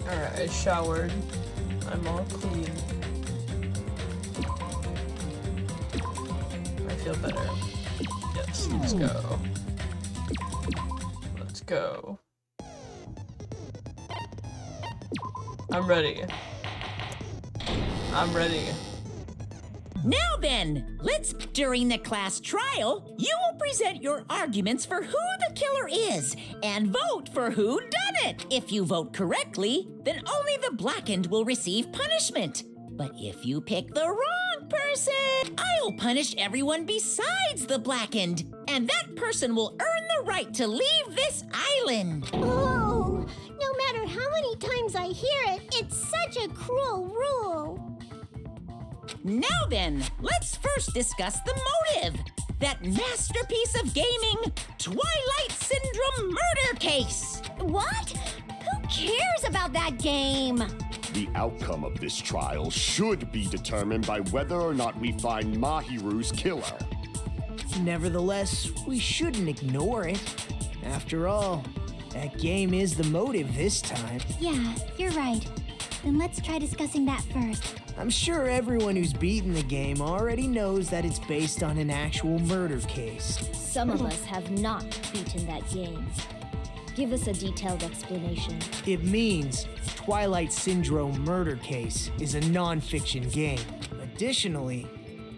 Alright, I showered. I'm all clean. I feel better. Yes, let's go. Let's go. I'm ready. I'm ready. Now then, during the class trial, you will present your arguments for who the killer is and vote for who done it. If you vote correctly, then only the blackened will receive punishment. But if you pick the wrong person, I'll punish everyone besides the blackened, and that person will earn the right to leave this island. Oh, no matter how many times I hear it, it's such a cruel rule. Now then, let's first discuss the motive. That masterpiece of gaming, Twilight Syndrome murder case. What? Who cares about that game? The outcome of this trial should be determined by whether or not we find Mahiru's killer. Nevertheless, we shouldn't ignore it. After all, that game is the motive this time. Yeah, you're right. Then let's try discussing that first. I'm sure everyone who's beaten the game already knows that it's based on an actual murder case. Some of us have not beaten that game. Give us a detailed explanation. It means Twilight Syndrome Murder Case is a non-fiction game. Additionally,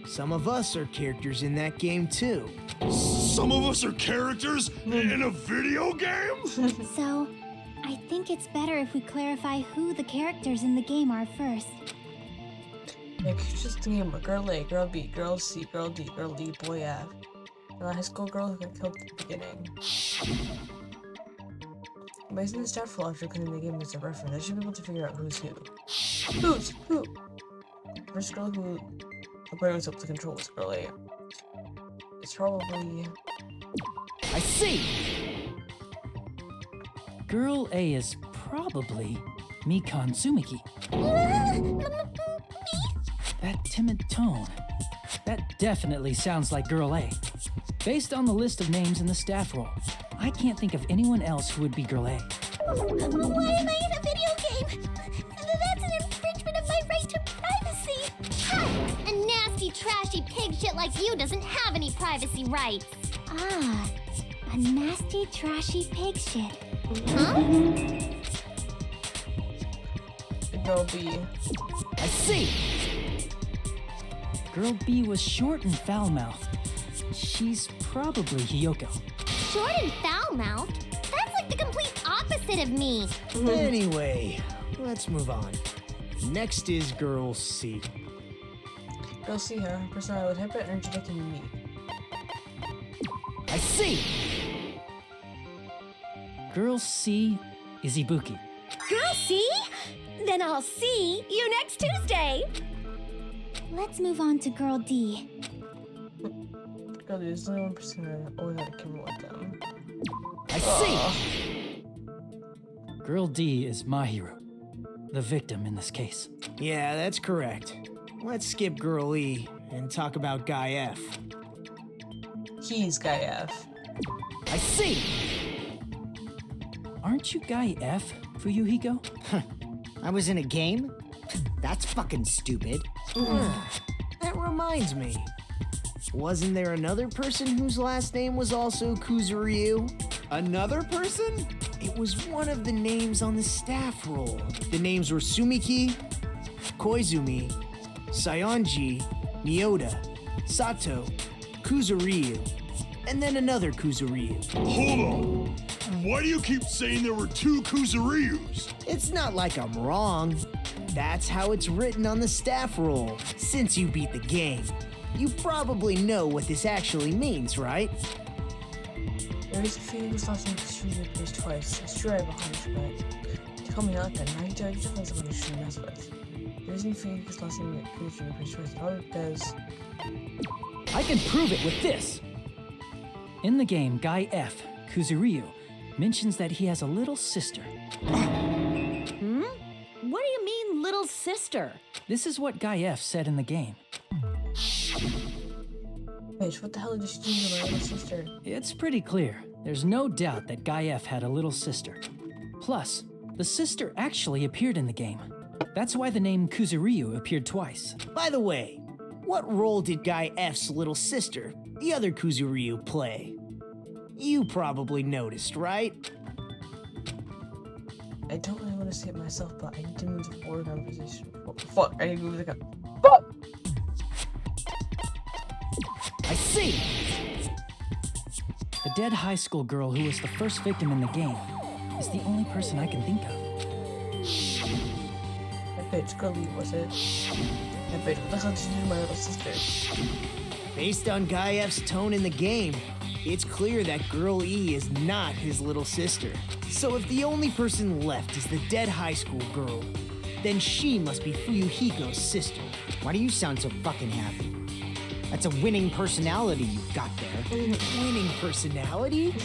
some of us are characters in that game too. Some of us are characters in a video game? So, I think it's better if we clarify who the characters in the game are first. Like, just the game, girl A, girl B, girl C, girl D, girl E, boy F. And the high school girl who got killed at the beginning. Based on the staff roll after cleaning the game as a reference, I should be able to figure out who's who. Who's who? First girl who the player was able to control was girl A. It's probably... I see! Girl A is probably Mikan Tsumiki. That timid tone. That definitely sounds like Girl A. Based on the list of names in the staff roll, I can't think of anyone else who would be Girl A. Why am I in a video game? That's an infringement of my right to privacy. Ha! A nasty, trashy pig shit like you doesn't have any privacy rights. Ah, a nasty, trashy pig shit. Huh? Girl B. I see! Girl B was short and foul-mouthed. She's probably Hiyoko. Short and foul-mouthed? That's like the complete opposite of me. Anyway, let's move on. Next is Girl C. Girl C, her personality was hyper-energetic and unique. I see! Girl C is Ibuki. Girl C? Then I'll see you next Tuesday. Let's move on to Girl D. Girl D is only one person who always had a camera with them. I see! Girl D is Mahiru, the victim in this case. Yeah, that's correct. Let's skip Girl E and talk about Guy F. He's Guy F. I see! Aren't you Guy F, Fuyuhiko? I was in a game? That's fucking stupid. That reminds me. Wasn't there another person whose last name was also Kuzuryu? Another person? It was one of the names on the staff roll. The names were Sumiki, Koizumi, Sayonji, Nyoda, Sato, Kuzuryu, and then another Kuzuryu. Hold on. Why do you keep saying there were two Kuzuryus? It's not like I'm wrong. That's how it's written on the staff roll. Since you beat the game, you probably know what this actually means, right? There is a feeling this last name is appears twice. It's true I have a hunch, but to call me out then, I definitely someone who shouldn't mess with. There isn't a feeling this last name appears twice. How it does. I can prove it with this! In the game, Guy F, Kuzuryu, mentions that he has a little sister. What do you mean, little sister? This is what Guy F said in the game. Bitch, what the hell did she do to my little sister? It's pretty clear. There's no doubt that Guy F had a little sister. Plus, The sister actually appeared in the game. That's why the name Kuzuryu appeared twice. By the way, what role did Guy F's little sister, the other Kuzuryu, play? You probably noticed, right? I don't really want to say it myself, but I need to move the forward on position. What the fuck? I need to move the gun. Fuck! I see! The dead high school girl who was the first victim in the game is the only person I can think of. That bitch, Girl E, was it? That bitch, what the hell did you do to my little sister? Based on Guy F's tone in the game, it's clear that Girl E is not his little sister. So if the only person left is the dead high school girl, then she must be Fuyuhiko's sister. Why do you sound so fucking happy? That's a winning personality you've got there. Winning personality?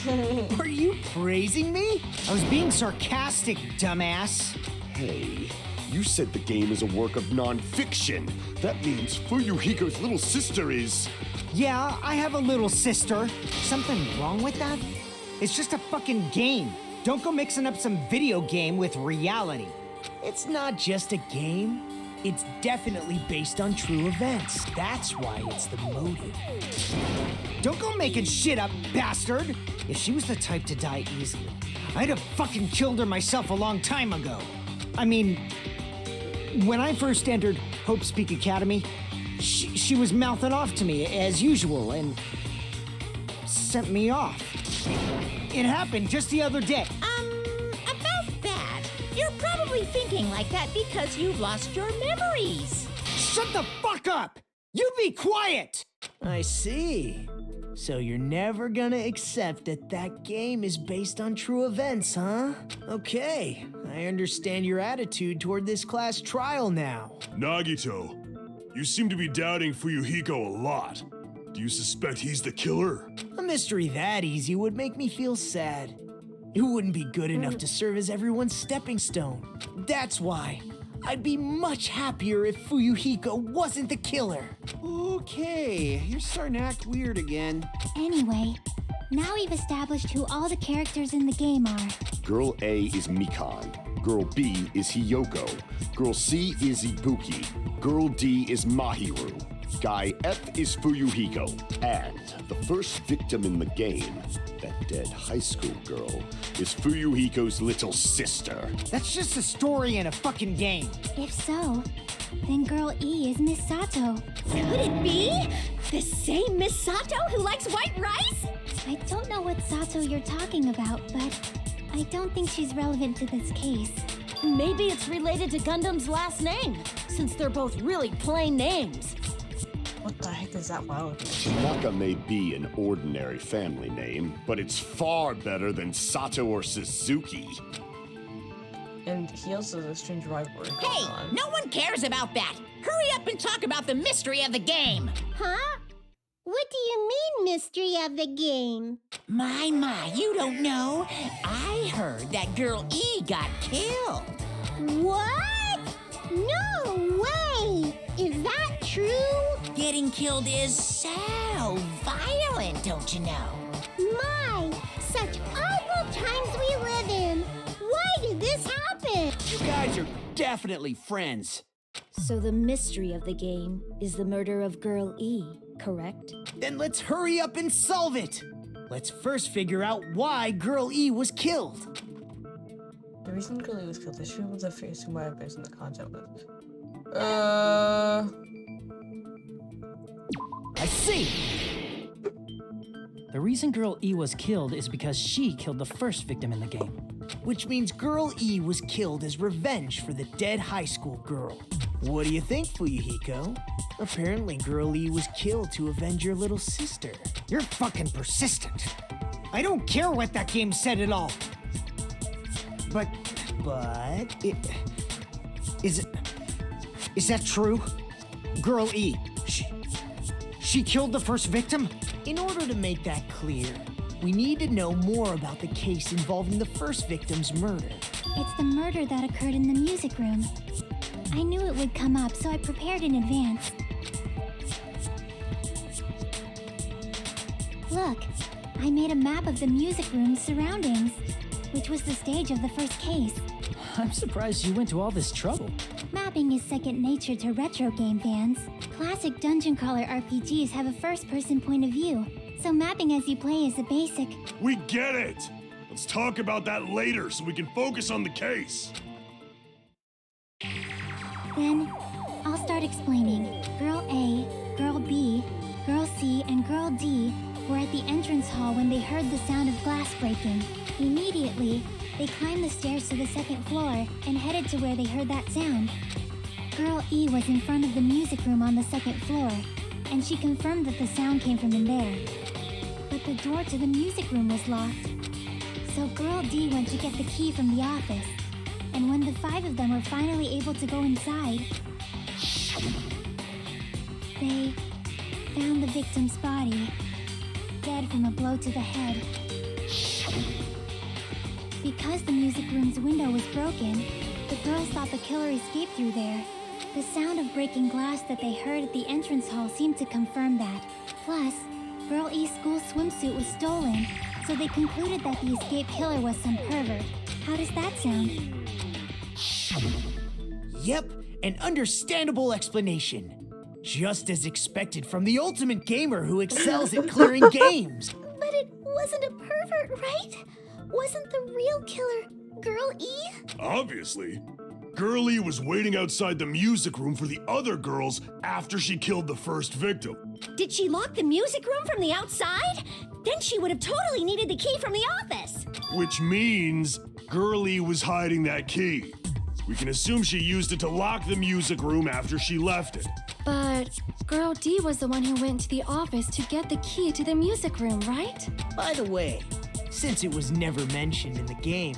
Are you praising me? I was being sarcastic, dumbass. Hey, you said the game is a work of non-fiction. That means Fuyuhiko's little sister is... Yeah, I have a little sister. Something wrong with that? It's just a fucking game. Don't go mixing up some video game with reality. It's not just a game. It's definitely based on true events. That's why it's the motive. Don't go making shit up, bastard! If she was the type to die easily, I'd have fucking killed her myself a long time ago. I mean, when I first entered Hope Speak Academy, she was mouthing off to me as usual and sent me off. It happened just the other day. About that, you're probably thinking like that because you've lost your memories. Shut the fuck up! You be quiet! I see. So you're never gonna accept that that game is based on true events, huh? Okay, I understand your attitude toward this class trial now. Nagito, you seem to be doubting Fuyuhiko a lot. Do you suspect he's the killer? A mystery that easy would make me feel sad. It wouldn't be good enough to serve as everyone's stepping stone. That's why I'd be much happier if Fuyuhiko wasn't the killer. Okay, you're starting to act weird again. Anyway, now we've established who all the characters in the game are. Girl A is Mikan. Girl B is Hiyoko. Girl C is Ibuki. Girl D is Mahiru. Guy F is Fuyuhiko. And the first victim in the game, that dead high school girl, is Fuyuhiko's little sister. That's just a story in a fucking game. If so, then Girl E is Miss Sato. Could it be? The same Miss Sato who likes white rice? I don't know what Sato you're talking about, but I don't think she's relevant to this case. Maybe it's related to Gundam's last name, since they're both really plain names. What the heck is that wild? Tanaka may be an ordinary family name, but it's far better than Sato or Suzuki. And he also has a strange rivalry going Hey, on. no one cares about that. Hurry up and talk about the mystery of the game. Huh? What do you mean, mystery of the game? My, you don't know. I heard that Girl E got killed. What? No way! Is that true? Getting killed is so violent, don't you know? My, such awful times we live in. Why did this happen? You guys are definitely friends. So the mystery of the game is the murder of Girl E, correct? Then let's hurry up and solve it. Let's first figure out why Girl E was killed. The reason Girl E was killed is she was a face who might have based on the content with. I see. The reason Girl E was killed is because she killed the first victim in the game. Which means Girl E was killed as revenge for the dead high school girl. What do you think, Fuyuhiko? Apparently Girl E was killed to avenge your little sister. You're fucking persistent. I don't care what that game said at all. But is that true? Girl E, she killed the first victim? In order to make that clear, we need to know more about the case involving the first victim's murder. It's the murder that occurred in the music room. I knew it would come up, so I prepared in advance. Look, I made a map of the music room's surroundings, which was the stage of the first case. I'm surprised you went to all this trouble. Mapping is second nature to retro game fans. Classic dungeon crawler RPGs have a first-person point of view, so mapping as you play is a basic. We get it! Let's talk about that later so we can focus on the case. Then, I'll start explaining. Girl A, Girl B, Girl C, and Girl D were at the entrance hall when they heard the sound of glass breaking. Immediately, they climbed the stairs to the second floor and headed to where they heard that sound. Girl E was in front of the music room on the second floor, and she confirmed that the sound came from in there. But the door to the music room was locked. So Girl D went to get the key from the office, and when the 5 of them were finally able to go inside, they found the victim's body, dead from a blow to the head. Because the music room's window was broken, the girls thought the killer escaped through there. The sound of breaking glass that they heard at the entrance hall seemed to confirm that. Plus, Girl E's school swimsuit was stolen, so they concluded that the escaped killer was some pervert. How does that sound? Yep, an understandable explanation. Just as expected from the ultimate gamer who excels at clearing games. But it wasn't a pervert, right? Wasn't the real killer Girl E? Obviously. Girlie was waiting outside the music room for the other girls after she killed the first victim. Did she lock the music room from the outside? Then she would have totally needed the key from the office. Which means Girlie was hiding that key. We can assume she used it to lock the music room after she left it. But Girl D was the one who went to the office to get the key to the music room, right? By the way, since it was never mentioned in the game,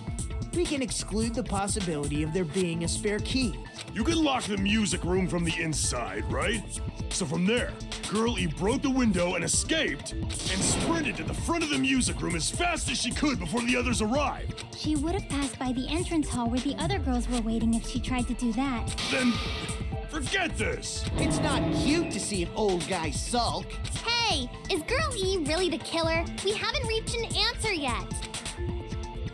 we can exclude the possibility of there being a spare key. You can lock the music room from the inside, right? So from there, Girl E broke the window and escaped, and sprinted to the front of the music room as fast as she could before the others arrived. She would have passed by the entrance hall where the other girls were waiting if she tried to do that. Then, forget this! It's not cute to see an old guy sulk. Hey, is Girl E really the killer? We haven't reached an answer yet.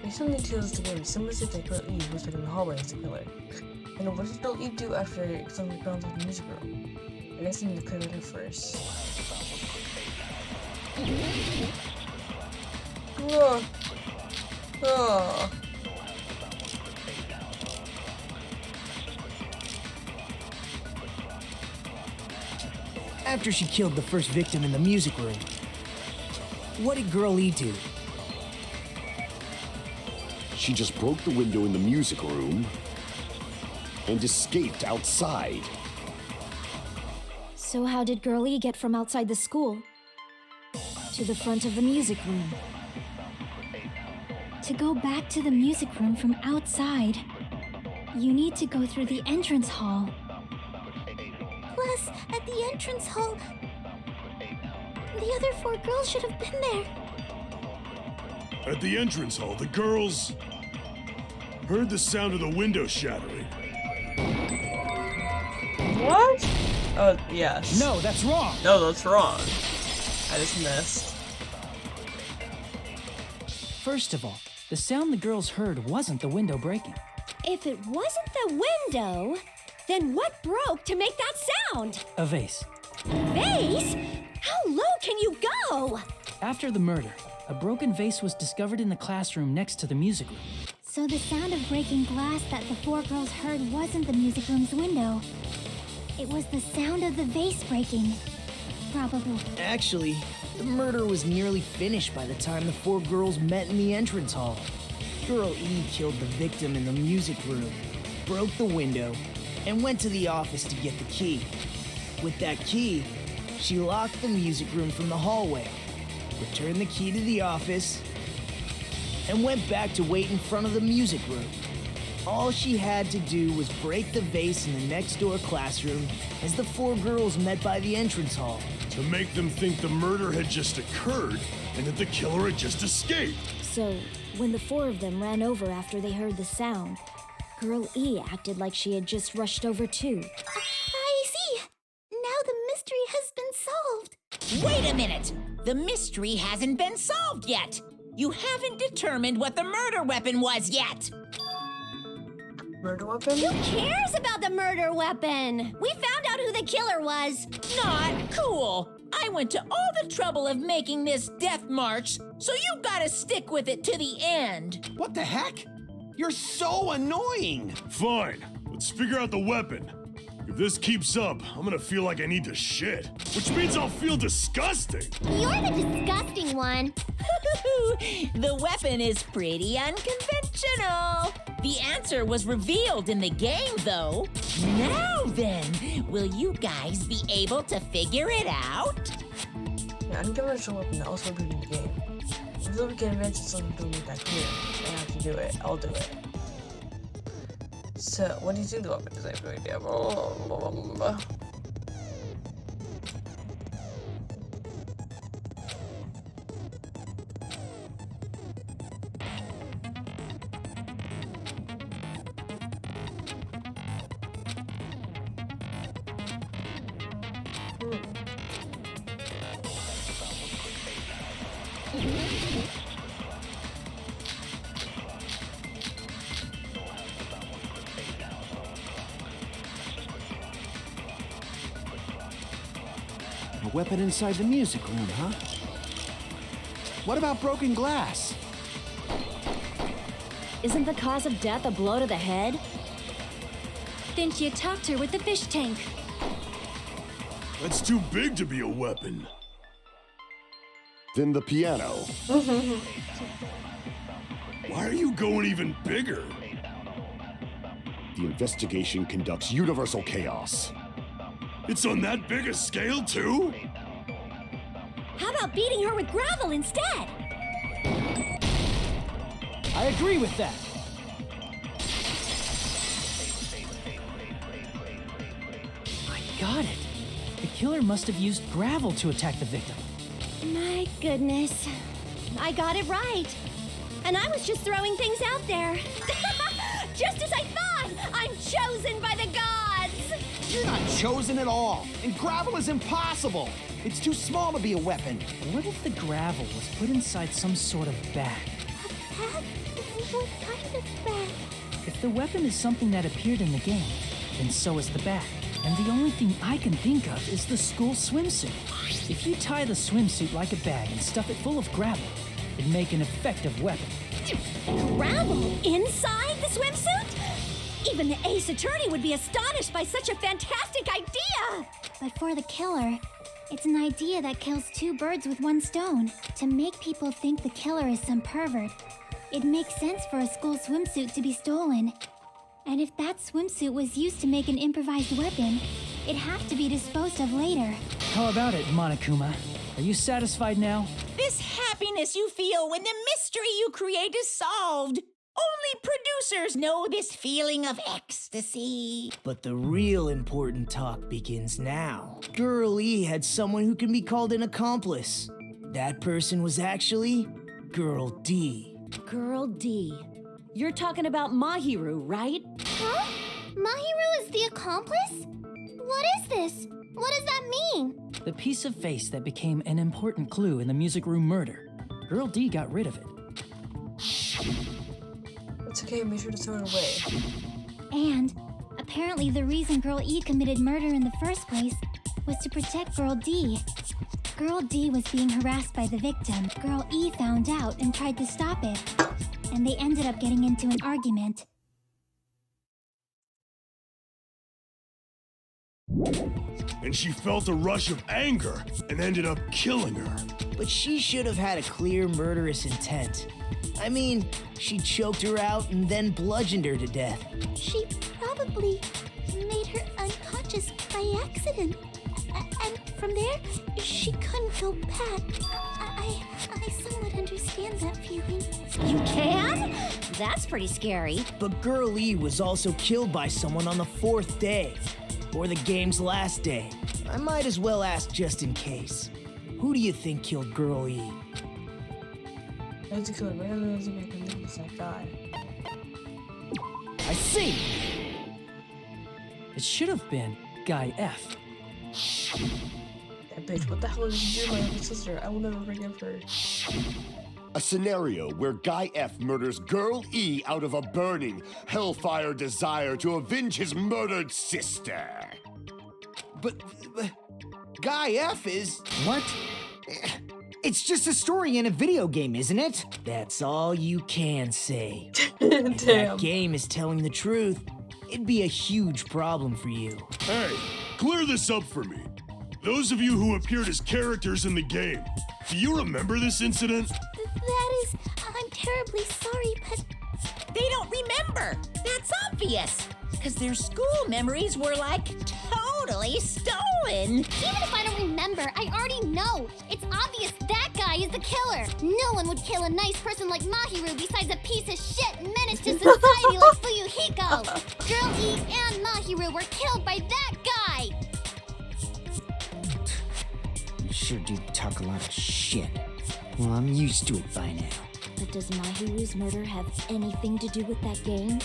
Based on the details of the game, some say that Girl E was in the hallway as the killer. And what did Girl E do after some of the grounds of the music room? I guess I need to clear it first. Whoa. Oh. After she killed the first victim in the music room, what did Girl E do? She just broke the window in the music room and escaped outside. So how did Girl E get from outside the school to the front of the music room? To go back to the music room from outside, you need to go through the entrance hall. Plus, at the entrance hall, the other 4 girls should have been there. At the entrance hall, the girls heard the sound of the window shattering. What? Oh, yes. No, that's wrong. No, that's wrong. I just missed. First of all, the sound the girls heard wasn't the window breaking. If it wasn't the window, then what broke to make that sound? A vase. Vase? How low can you go? After the murder, a broken vase was discovered in the classroom next to the music room. So the sound of breaking glass that the 4 girls heard wasn't the music room's window. It was the sound of the vase breaking. Probably. Actually, the murder was nearly finished by the time the 4 girls met in the entrance hall. Girl E killed the victim in the music room, broke the window, and went to the office to get the key. With that key, she locked the music room from the hallway, returned the key to the office, and went back to wait in front of the music room. All she had to do was break the vase in the next door classroom as the 4 girls met by the entrance hall. To make them think the murder had just occurred and that the killer had just escaped. So, when the 4 of them ran over after they heard the sound, Girl E acted like she had just rushed over too. I see. Now the mystery has been solved. Wait a minute! The mystery hasn't been solved yet! You haven't determined what the murder weapon was yet! Murder weapon? Who cares about the murder weapon? We found out who the killer was. Not cool. I went to all the trouble of making this death march, so you gotta stick with it to the end. What the heck? You're so annoying. Fine, let's figure out the weapon. If this keeps up, I'm gonna feel like I need to shit, which means I'll feel disgusting. You're the disgusting one. The weapon is pretty unconventional. The answer was revealed in the game, though. Now then, will you guys be able to figure it out? Yeah, unconventional weapon also be in the game. If we can mention something to make that clear, I have to do it. I'll do it. So, what do you think the weapon is? I have no idea. A weapon inside the music room, huh? What about broken glass? Isn't the cause of death a blow to the head? Then she attacked her with the fish tank. That's too big to be a weapon. Then the piano. Why are you going even bigger? The investigation conducts universal chaos. It's on that big a scale, too? How about beating her with gravel instead? I agree with that. I got it. The killer must have used gravel to attack the victim. My goodness. I got it right. And I was just throwing things out there. Just as I thought! I'm chosen by the gods! You're not chosen at all, and gravel is impossible. It's too small to be a weapon. What if the gravel was put inside some sort of bag? Bag? What kind of bag? If the weapon is something that appeared in the game, then so is the bag. And the only thing I can think of is the school swimsuit. If you tie the swimsuit like a bag and stuff it full of gravel, it'd make an effective weapon. Gravel inside the swimsuit? Even the ace attorney would be astonished by such a fantastic idea! But for the killer, it's an idea that kills two birds with one stone. To make people think the killer is some pervert, it makes sense for a school swimsuit to be stolen. And if that swimsuit was used to make an improvised weapon, it'd have to be disposed of later. How about it, Monokuma? Are you satisfied now? This happiness you feel when the mystery you create is solved. Only producers know this feeling of ecstasy. But the real important talk begins now. Girl E had someone who can be called an accomplice. That person was actually Girl D. Girl D. You're talking about Mahiru, right? Huh? Mahiru is the accomplice? What is this? What does that mean? The piece of face that became an important clue in the music room murder. Girl D got rid of it. It's okay, make sure to throw it away. And apparently the reason Girl E committed murder in the first place was to protect Girl D. Girl D was being harassed by the victim. Girl E found out and tried to stop it. And they ended up getting into an argument. And she felt a rush of anger and ended up killing her. But she should have had a clear murderous intent. I mean, she choked her out and then bludgeoned her to death. She probably made her unconscious by accident. And from there, she couldn't go back. I somewhat understand that feeling. You can? That's pretty scary. But Girl E was also killed by someone on the 4th day, or the game's last day. I might as well ask just in case. Who do you think killed Girl E? I need to kill him. I don't know if I can make that guy. I see! It should have been Guy F. That bitch, what the hell did you do to my little sister? I will never forgive her. A scenario where Guy F murders Girl E out of a burning, hellfire desire to avenge his murdered sister. But Guy F is... What? It's just a story in a video game, isn't it? That's all you can say. Damn. That game is telling the truth. It'd be a huge problem for you. Hey, clear this up for me. Those of you who appeared as characters in the game, do you remember this incident? That is... I'm terribly sorry, but... They don't remember. That's obvious. Because their school memories were like totally stolen. Even if I don't remember, I already know. It's obvious that guy is the killer. No one would kill a nice person like Mahiru besides a piece of shit menace to society like Fuyuhiko. Girl E and Mahiru were killed by that guy. You sure do talk a lot of shit. Well, I'm used to it by now. But does Mahiru's murder have anything to do with that game?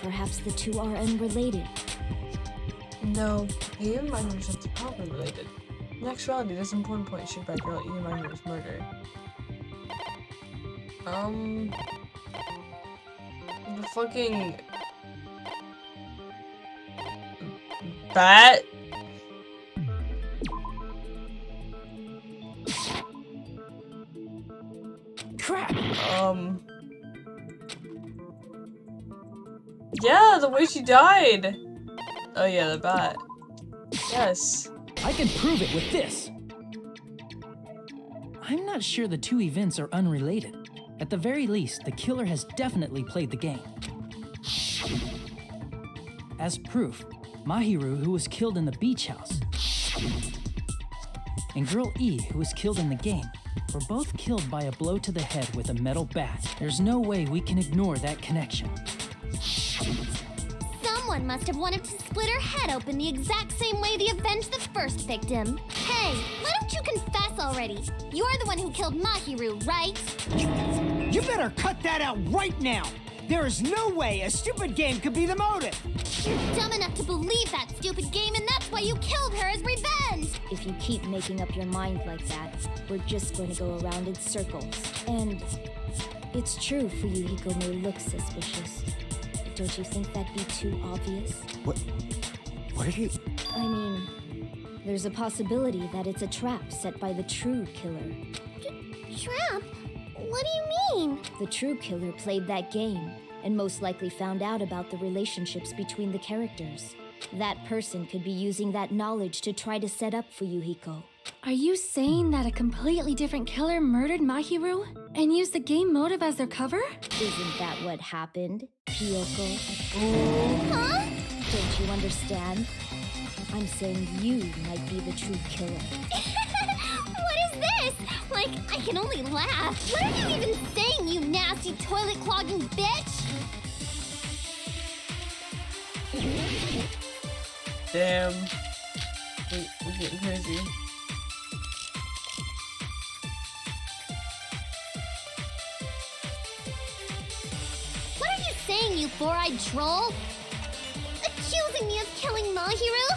Perhaps the two are unrelated. No, he and Mahiru's just probably related. In actuality, there's an important point shaped by Girl E and Mahiru's murder. The fucking... bat? Crap! Yeah, the way she died! Oh yeah, the bat. Yes. I can prove it with this! I'm not sure the two events are unrelated. At the very least, the killer has definitely played the game. As proof, Mahiru, who was killed in the beach house, and Girl E, who was killed in the game, were both killed by a blow to the head with a metal bat. There's no way we can ignore that connection. Someone must have wanted to split her head open the exact same way they avenged the first victim. Hey, why don't you confess already? You're the one who killed Mahiru, right? You better cut that out right now! There is no way a stupid game could be the motive! You're dumb enough to believe that stupid game, and that's why you killed her as revenge! If you keep making up your mind like that, we're just going to go around in circles. And it's true Fuyuhiko may look suspicious. But don't you think that'd be too obvious? What are you... I mean, there's a possibility that it's a trap set by the true killer. Trap? What do you mean? The true killer played that game, and most likely found out about the relationships between the characters. That person could be using that knowledge to try to set up Fuyuhiko. Are you saying that a completely different killer murdered Mahiru and used the game motive as their cover? Isn't that what happened, Hiyoko? Huh? Don't you understand? I'm saying you might be the true killer. What is this? Like, I can only laugh. What are you even saying, you nasty toilet-clogging bitch? Damn. We're getting crazy. What are you saying, you four-eyed troll? Accusing me of killing Mahiru?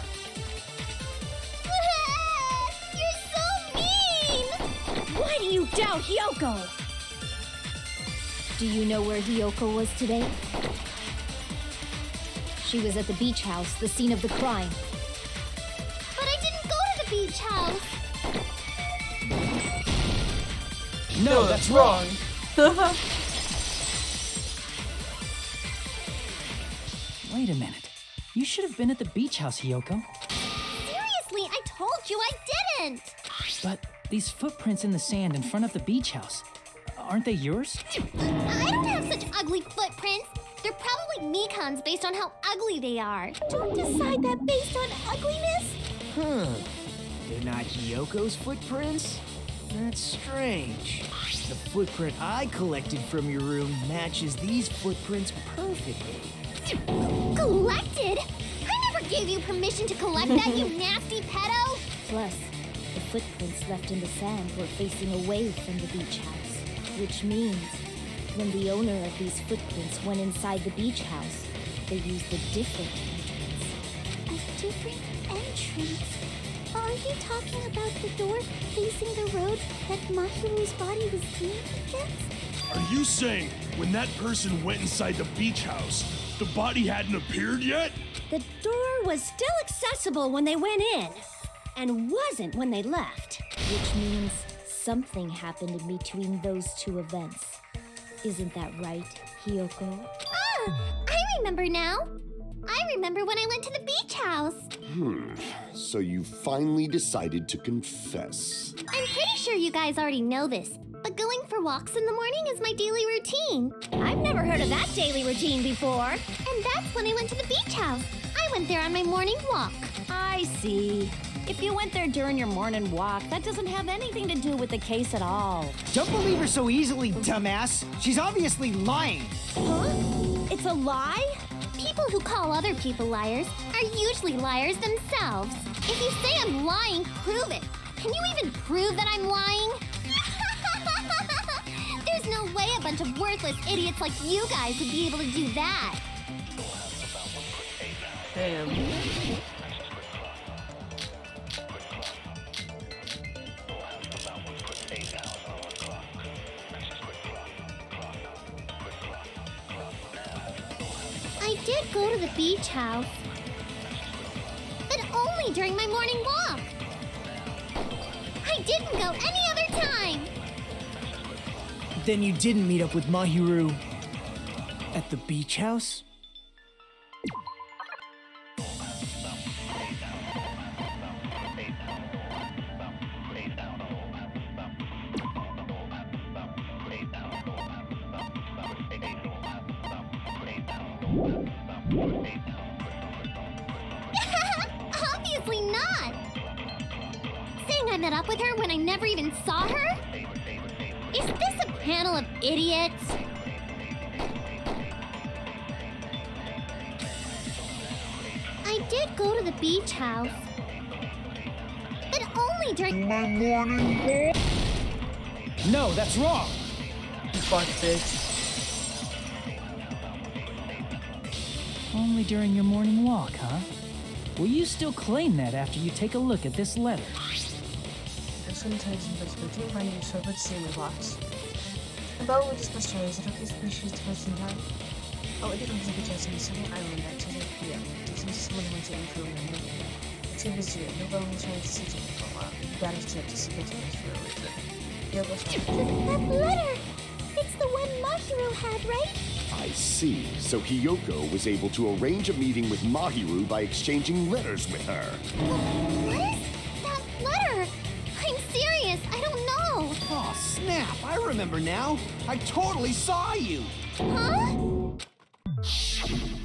You're so mean! Why do you doubt Hiyoko? Do you know where Hiyoko was today? She was at the beach house, the scene of the crime. But I didn't go to the beach house! No, that's wrong. Wait a minute. You should have been at the beach house, Hiyoko. Seriously, I told you I didn't! But these footprints in the sand in front of the beach house, aren't they yours? I don't have such ugly footprints! They're probably Mikan's based on how ugly they are. Don't decide that based on ugliness! They're not Hiyoko's footprints? That's strange. The footprint I collected from your room matches these footprints perfectly. Collected? I never gave you permission to collect that, you nasty pedo! Plus, the footprints left in the sand were facing away from the beach house, which means when the owner of these footprints went inside the beach house, they used a different entrance. A different entrance? Are you talking about the door facing the road that Mahiru's body was leaning against? Are you saying when that person went inside the beach house, the body hadn't appeared yet? The door was still accessible when they went in, and wasn't when they left. Which means something happened in between those two events. Isn't that right, Hiyoko? Ah, I remember now. I remember when I went to the beach house. So you finally decided to confess. I'm pretty sure you guys already know this, but going for walks in the morning is my daily routine. I've never heard of that daily routine before. And that's when I went to the beach house. I went there on my morning walk. I see. If you went there during your morning walk, that doesn't have anything to do with the case at all. Don't believe her so easily, dumbass. She's obviously lying. Huh? It's a lie? People who call other people liars are usually liars themselves. If you say I'm lying, prove it. Can you even prove that I'm lying? There's no way a bunch of worthless idiots like you guys would be able to do that. Damn. I did go to the beach house, but only during my morning walk. I didn't go any other time. Then you didn't meet up with Mahiru at the beach house? Obviously not. Saying I met up with her when I never even saw her? Is this a panel of idiots? I did go to the beach house, but only during my morning walk. No, that's wrong. You fuck bitch. Only during your morning walk, huh? Will you still claim that after you take a look at this letter? Sometimes investment in finding servant same box. About we discussed stories that of species to first in time. Oh, I did not visit just in Southern Island at 2 p.m. This is someone who went to improve my mood. It's a visit. Nobody was trying to see it for a while. You got to check to see it for a reason. Yeah, what's That letter! It's the one Mahiru had, right? I see. So Hiyoko was able to arrange a meeting with Mahiru by exchanging letters with her. What is that letter? I'm serious. I don't know. Oh, snap. I remember now. I totally saw you. Huh?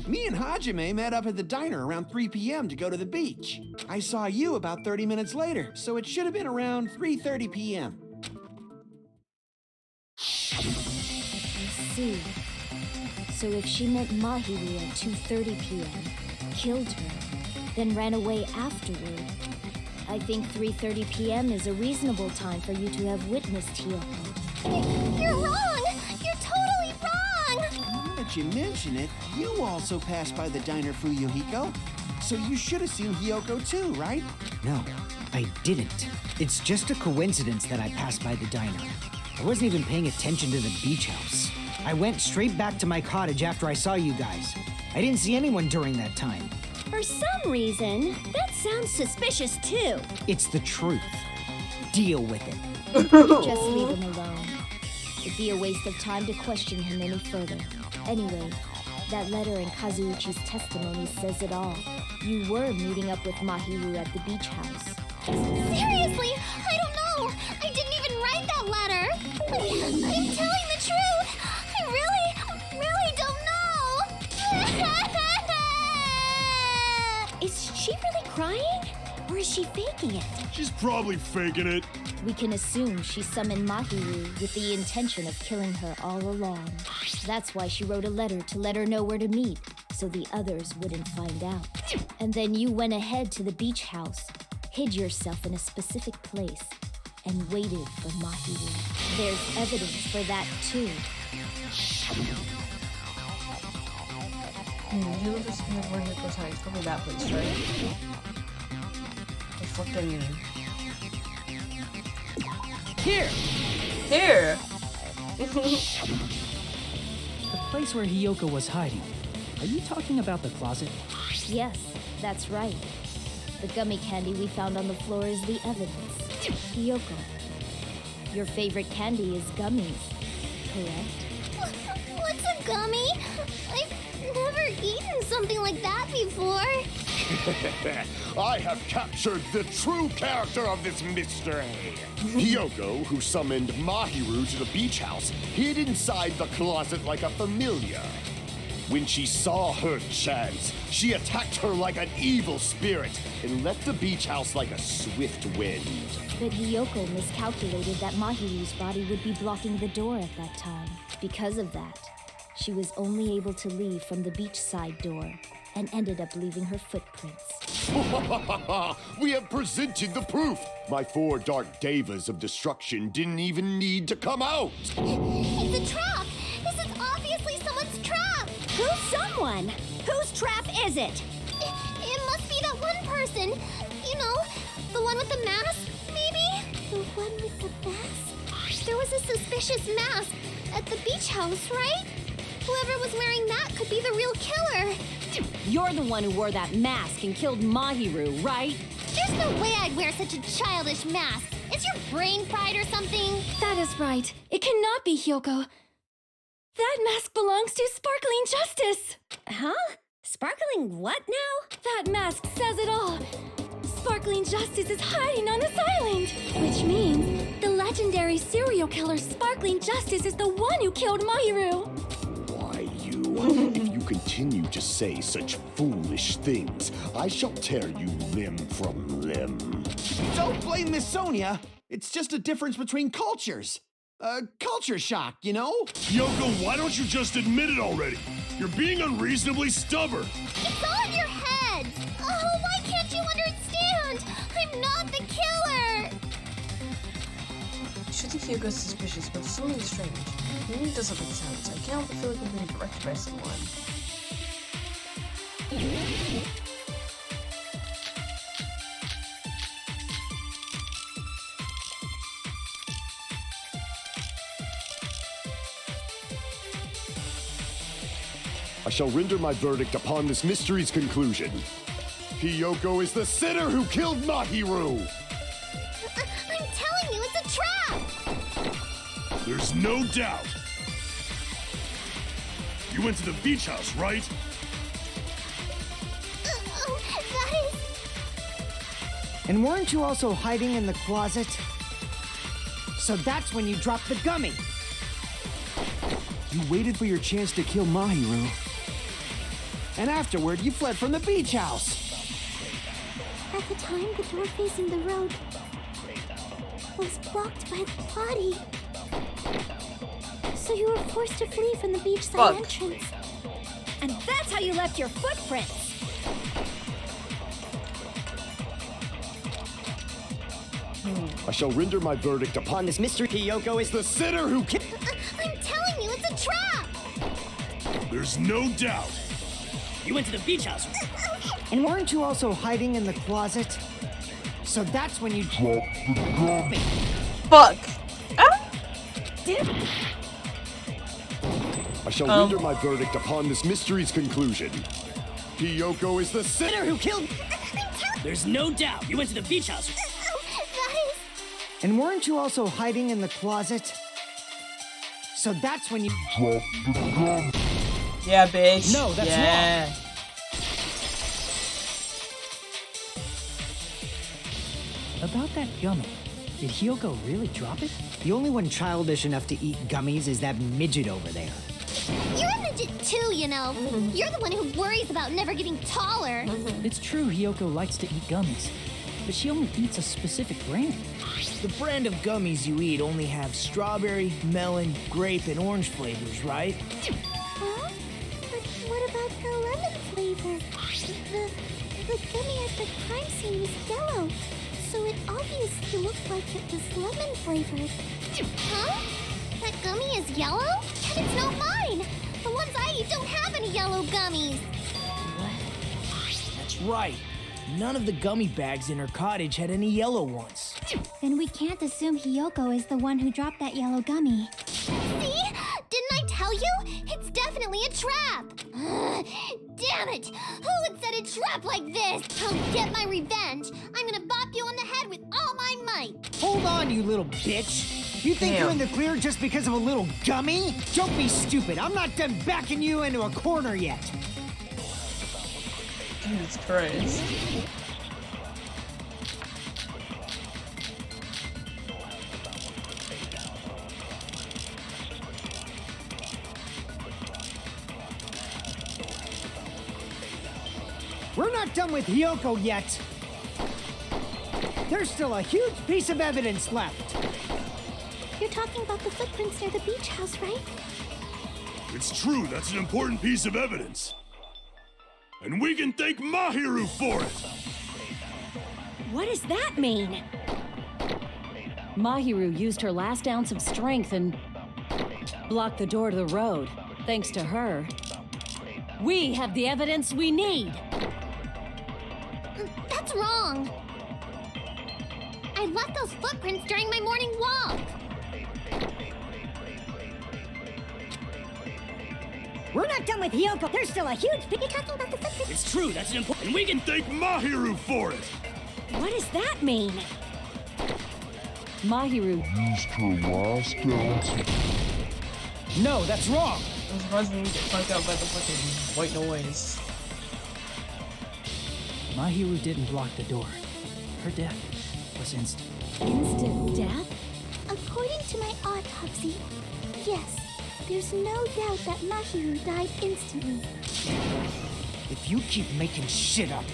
Me and Hajime met up at the diner around 3 p.m. to go to the beach. I saw you about 30 minutes later, so it should have been around 3:30 p.m. I see. So if she met Mahiru at 2:30 p.m., killed her, then ran away afterward, I think 3:30 p.m. is a reasonable time for you to have witnessed Hiyoko. You're wrong! You're totally wrong! Now that you mention it, you also passed by the diner, Fuyuhiko. So you should have seen Hiyoko too, right? No, I didn't. It's just a coincidence that I passed by the diner. I wasn't even paying attention to the beach house. I went straight back to my cottage after I saw you guys. I didn't see anyone during that time. For some reason, that sounds suspicious too. It's the truth. Deal with it. Just leave him alone. It'd be a waste of time to question him any further. Anyway, that letter in Kazuichi's testimony says it all. You were meeting up with Mahiru at the beach house. Seriously, I don't know. I didn't even write that letter. I'm telling the truth. I really don't know. Is she really crying? Or is she faking it? She's probably faking it. We can assume she summoned Mahiru with the intention of killing her all along. That's why she wrote a letter to let her know where to meet, so the others wouldn't find out. And then you went ahead to the beach house, hid yourself in a specific place, and waited for Mahiru. There's evidence for that too. You were just in the one that goes high. It's probably that place, right? fucking Here! here. The place where Hiyoko was hiding. Are you talking about the closet? Yes, that's right. The gummy candy we found on the floor is the evidence. Hiyoko, your favorite candy is gummies, correct? What's a gummy? I've never eaten something like that before. I have captured the true character of this mystery. Hiyoko, who summoned Mahiru to the beach house, hid inside the closet like a familiar. When she saw her chance, she attacked her like an evil spirit and left the beach house like a swift wind. But Hiyoko miscalculated that Mahiru's body would be blocking the door at that time. Because of that, she was only able to leave from the beachside door and ended up leaving her footprints. We have presented the proof. My 4 dark devas of destruction didn't even need to come out. It's a trap! This is obviously someone's trap! Who's someone? Whose trap is it? It must be that one person. You know, the one with the mask, maybe? The one with the mask? There was a suspicious mask at the beach house, right? Whoever was wearing that could be the real killer. You're the one who wore that mask and killed Mahiru, right? There's no way I'd wear such a childish mask. Is your brain fried or something? That is right. It cannot be Hiyoko. That mask belongs to Sparkling Justice. Huh? Sparkling what now? That mask says it all. Sparkling Justice is hiding on this island, which means the legendary serial killer Sparkling Justice is the one who killed Mahiru. Why, you? If you continue to say such foolish things, I shall tear you limb from limb. Don't blame Miss Sonia. It's just a difference between cultures. Culture shock, you know? Yoko, why don't you just admit it already? You're being unreasonably stubborn. It's all in your head. Oh, why can't you understand? I'm not the killer. You should think Hyogo's suspicious, but something strange. Maybe it doesn't make sense. I can't help but feel like I'm being directed by someone. I shall render my verdict upon this mystery's conclusion. Hiyoko is the sinner who killed Mahiru! I'm telling you, it's a trap! There's no doubt. You went to the beach house, right? Oh, that is... And weren't you also hiding in the closet? So that's when you dropped the gummy. You waited for your chance to kill Mahiru. And afterward, you fled from the beach house. At the time, the door facing the road was blocked by the body. So you were forced to flee from the beachside entrance. And that's how you left your footprints. I shall render my verdict upon this mystery. Hiyoko is the sinner who killed... I'm telling you, it's a trap! There's no doubt. You went to the beach house. And weren't you also hiding in the closet? So that's when you dropped the gummy. Fuck! I shall render my verdict upon this mystery's conclusion. Hiyoko is the sinner who killed... There's no doubt. You went to the beach house. That is... And weren't you also hiding in the closet? So that's when you dropped the gummy. Yeah, bitch. No, that's wrong. About that gummy, did Hiyoko really drop it? The only one childish enough to eat gummies is that midget over there. You're a midget too, you know. You're the one who worries about never getting taller. It's true Hiyoko likes to eat gummies, but she only eats a specific brand. The brand of gummies you eat only have strawberry, melon, grape, and orange flavors, right? Huh? But what about the lemon flavor? The gummy at the crime scene was yellow, so it obviously looked like it was lemon flavored. Huh? That gummy is yellow? And it's not mine! The ones I eat don't have any yellow gummies! That's right. None of the gummy bags in her cottage had any yellow ones. Then we can't assume Hiyoko is the one who dropped that yellow gummy. See? Didn't I tell you? It's definitely a trap! Damn it! Who would set a trap like this? I'll get my revenge. I'm gonna bop you on the head with all my might. Hold on, you little bitch. You think Damn. you're in the clear just because of a little gummy? Don't be stupid. I'm not done backing you into a corner yet. Jesus Christ. We're not done with Hiyoko yet. There's still a huge piece of evidence left. You're talking about the footprints near the beach house, right? It's true, that's an important piece of evidence. And we can thank Mahiru for it! What does that mean? Mahiru used her last ounce of strength and blocked the door to the road. Thanks to her, we have the evidence we need. That's wrong. I left those footprints during my morning walk. We're not done with Hiyoko. There's still a huge... You're talking about the footprints? It's true, that's an important... And we can thank Mahiru for it! What does that mean? Mahiru Used her last ounce. No, that's wrong. I'm surprised we didn't get fucked out by the fucking white noise. Mahiru didn't block the door. Her death was instant. instant death? According to my autopsy, yes, there's no doubt that Mahiru died instantly. If you keep making shit up,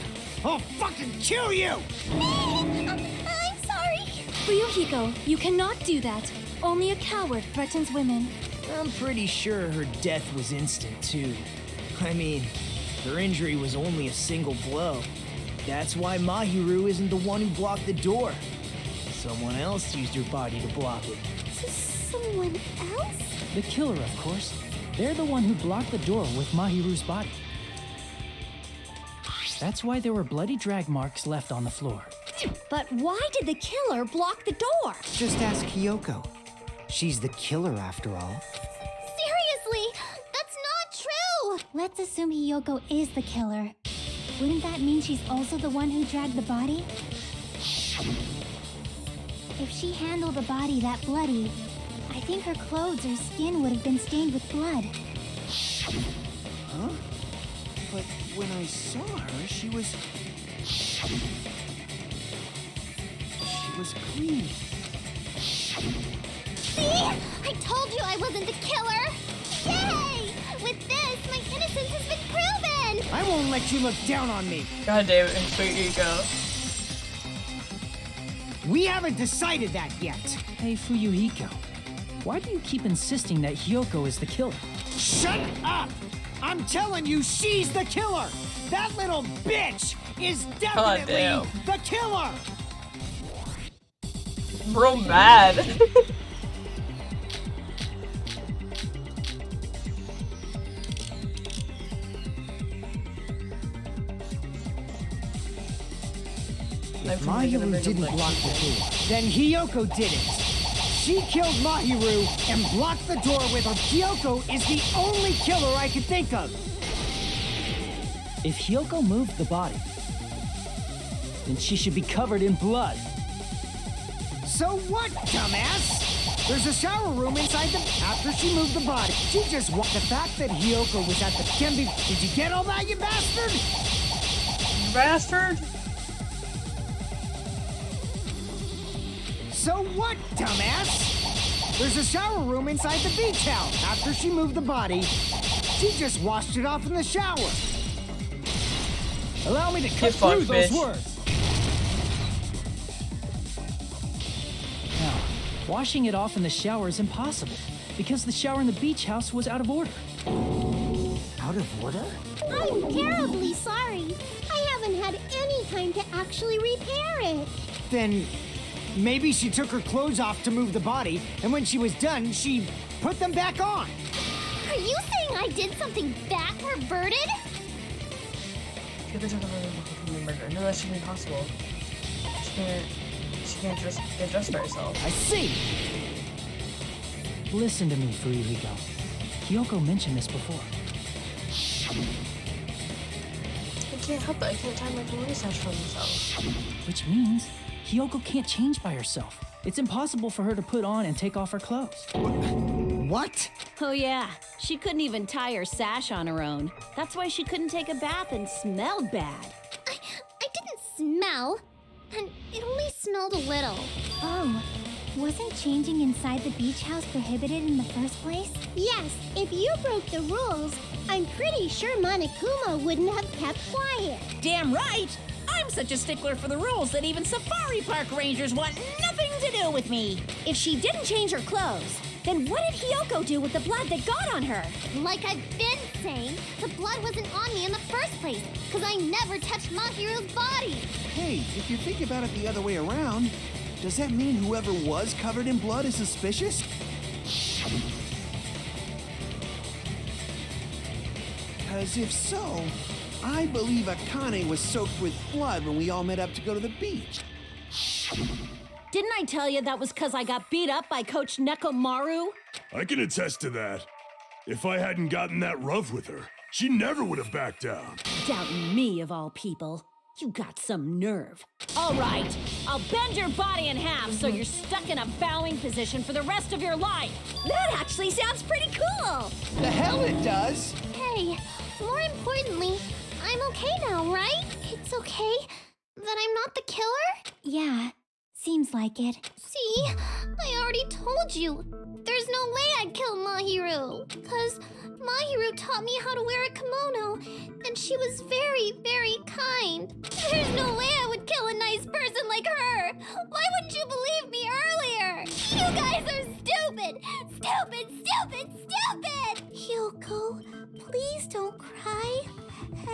I'll fucking kill you! I'm sorry. Fuyuhiko, you cannot do that. Only a coward threatens women. I'm pretty sure her death was instant, too. I mean, her injury was only a single blow. That's why Mahiru isn't the one who blocked the door. Someone else used her body to block it. Someone else? The killer, of course. They're the one who blocked the door with Mahiru's body. That's why there were bloody drag marks left on the floor. But why did the killer block the door? Just ask Hiyoko. She's the killer after all. Seriously, that's not true! Let's assume Hiyoko is the killer. Wouldn't that mean she's also the one who dragged the body? If she handled a body that bloody, I think her clothes or skin would have been stained with blood. Huh? But when I saw her, she was clean. See? I told you I wasn't the killer! Yay! With this, my innocence has been proven! I won't let you look down on me. God damn it, here you go. We haven't decided that yet. Hey, Fuyuhiko, why do you keep insisting that Hiyoko is the killer? Shut up! I'm telling you, she's the killer! That little bitch is definitely damn. the killer! Bro, mad. If Mahiru didn't block the door, then Hiyoko did it. She killed Mahiru and blocked the door with her. Hiyoko is the only killer I could think of. If Hiyoko moved the body, then she should be covered in blood. So what, dumbass? There's a shower room inside the... After she moved the body, she just walked. The fact that Hiyoko was at the... Did you get all that, you bastard? Bastard? So what, dumbass? There's a shower room inside the beach house. After she moved the body, she just washed it off in the shower. Allow me to cut through those bitch. words. Now, washing it off in the shower is impossible, because the shower in the beach house was out of order. Out of order? I'm terribly sorry. I haven't had any time to actually repair it. Then maybe she took her clothes off to move the body, and when she was done, she put them back on. Are you saying I did something that perverted? Hyuko took over the committing murder. No, that shouldn't be possible. She can't just get dressed by herself. I see! Listen to me, Fuyuhiko. Kyoko mentioned this before. I can't help it. I can't tie my balloon sash for myself. Which means Kyoko can't change by herself. It's impossible for her to put on and take off her clothes. What? Oh yeah, she couldn't even tie her sash on her own. That's why she couldn't take a bath and smelled bad. I didn't smell, and it only smelled a little. Oh, wasn't changing inside the beach house prohibited in the first place? Yes, if you broke the rules, I'm pretty sure Monokuma wouldn't have kept quiet. Damn right! I'm such a stickler for the rules that even safari park rangers want nothing to do with me. If she didn't change her clothes, then what did Hyoko do with the blood that got on her? Like I've been saying, the blood wasn't on me in the first place, because I never touched Mahiru's body. Hey, if you think about it the other way around, does that mean whoever was covered in blood is suspicious? Because if so, I believe Akane was soaked with blood when we all met up to go to the beach. Didn't I tell you that was because I got beat up by Coach Nekomaru? I can attest to that. If I hadn't gotten that rough with her, she never would have backed down. Doubting me, of all people. You got some nerve. All right, I'll bend your body in half so you're stuck in a bowing position for the rest of your life. That actually sounds pretty cool! The hell it does! Hey, more importantly, I'm okay now, right? It's okay that I'm not the killer? Yeah, seems like it. See, I already told you. There's no way I'd kill Mahiru, because Mahiru taught me how to wear a kimono, and she was very, very kind. There's no way I would kill a nice person like her. Why wouldn't you believe me earlier? You guys are stupid! Stupid, stupid, stupid! Hyoko, please don't cry.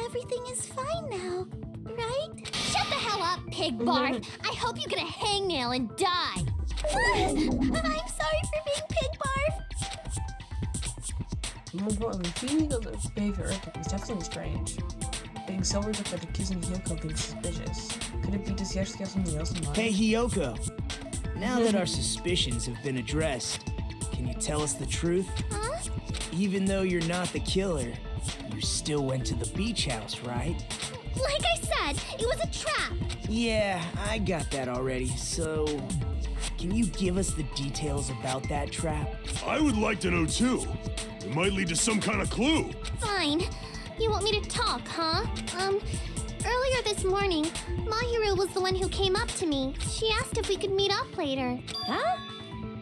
Everything is fine now, right? Shut the hell up, pig barf! I hope you get a hangnail and die! I'm sorry for being pig barf! More importantly, Fuyuhiko's behavior earthquake was definitely strange. Being so worried about accusing Hyoko of being suspicious. Could it be does he actually have something else in mind? Hey, Hyoko. Now that our suspicions have been addressed, can you tell us the truth? Huh? Even though you're not the killer, you still went to the beach house, right? Like I said, it was a trap! Yeah, I got that already, so... Can you give us the details about that trap? I would like to know too. It might lead to some kind of clue. Fine. You want me to talk, huh? Earlier this morning, Mahiru was the one who came up to me. She asked if we could meet up later. Huh?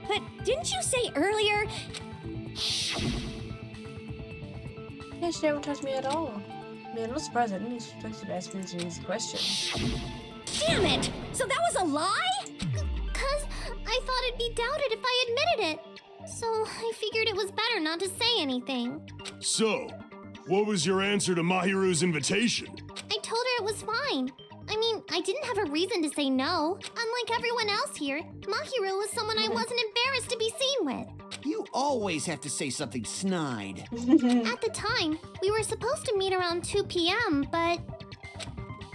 But didn't you say earlier? Yeah, she never touched me at all. Man, I'm surprised I didn't expect you to ask me this easy question. Damn it! So that was a lie? Cause I thought it'd be doubted if I admitted it. So I figured it was better not to say anything. So, what was your answer to Mahiru's invitation? I told her it was fine. I mean, I didn't have a reason to say no. Unlike everyone else here, Mahiru was someone I wasn't embarrassed to be seen with. You always have to say something snide. At the time, we were supposed to meet around 2 p.m., but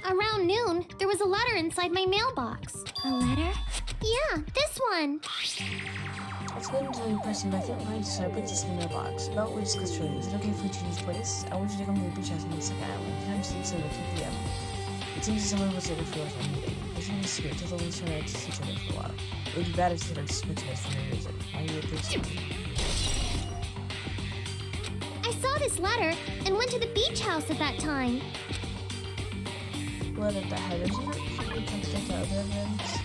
around noon, there was a letter inside my mailbox. A letter? Yeah, this one. It's been until you press my thought line, so I put this in the mailbox. About what we discussed earlier. Is it okay if we choose place? I want you to come to the beach house on the second island. Time sleeps in at 2 p.m. It seems that someone was looking for us on meeting. There's no secret till the least turn out to see each other for a while. It would be bad if they started suspecting us for no reason. Why you would think so? I saw this letter and went to the beach house at that time. Letter that had it in it? Should we contact the other evidence?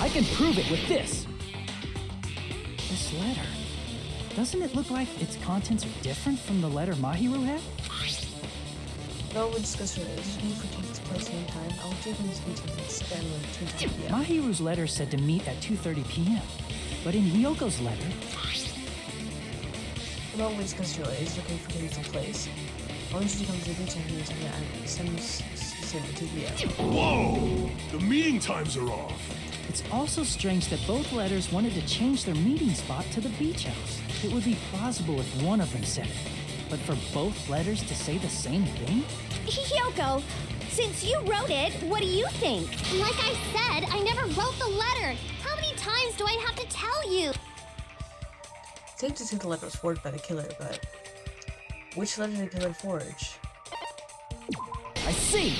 I can prove it with this. This letter. Doesn't it look like its contents are different from the letter Mahiru had? Well, we'll discuss further. This is me for takes place in time. I will take on this meeting at the second island at 2 p.m. Mahiru's letter said to meet at 2:30 p.m. But in Hyoko's letter... Well, we'll discuss further. Is it okay for taking place? I want you to come to the beach house on the second island. Send at 2 p.m. Whoa! The meeting times are off. It's also strange that both letters wanted to change their meeting spot to the beach house. It would be plausible if one of them said it. but for both letters to say the same thing? Hyoko, since you wrote it, what do you think? Like I said, I never wrote the letter. How many times do I have to tell you? It's safe to say the letter was forged by the killer, but which letter did the killer forge? I see!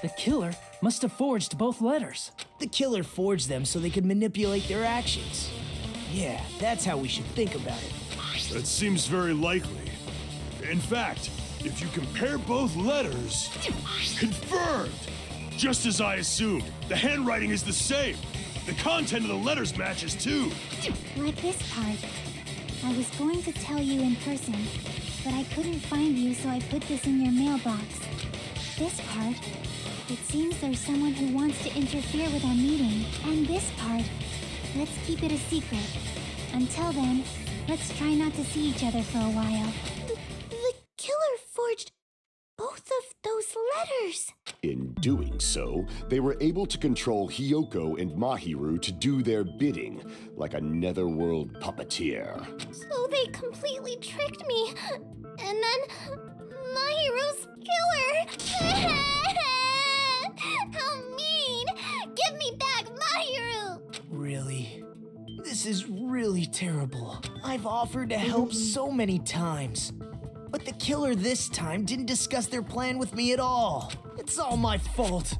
The killer must have forged both letters. The killer forged them so they could manipulate their actions. Yeah, that's how we should think about it. That seems very likely. In fact, if you compare both letters... Confirmed! Just as I assumed, the handwriting is the same. The content of the letters matches too. Like this part. I was going to tell you in person, but I couldn't find you, so I put this in your mailbox. This part. It seems there's someone who wants to interfere with our meeting. And this part. Let's keep it a secret. Until then, let's try not to see each other for a while. The killer forged both of those letters. In doing so, they were able to control Hyoko and Mahiru to do their bidding, like a netherworld puppeteer. So they completely tricked me. And then Mahiru's killer. How mean! Give me back Mahiru! Really? This is really terrible. I've offered to help so many times. But the killer this time didn't discuss their plan with me at all. It's all my fault.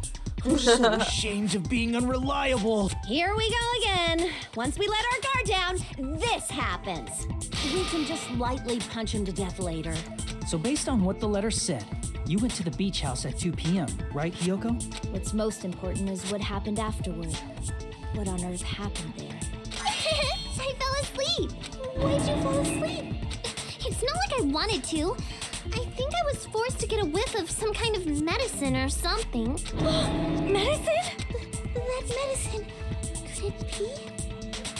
I'm so ashamed of being unreliable. Here we go again. Once we let our guard down, this happens. We can just lightly punch him to death later. So based on what the letter said, you went to the beach house at 2 p.m., right, Hyoko? What's most important is what happened afterward. What on earth happened there? I fell asleep. Why'd you fall asleep? It's not like I wanted to. I think I was forced to get a whiff of some kind of medicine or something. Medicine? That medicine. Could it be?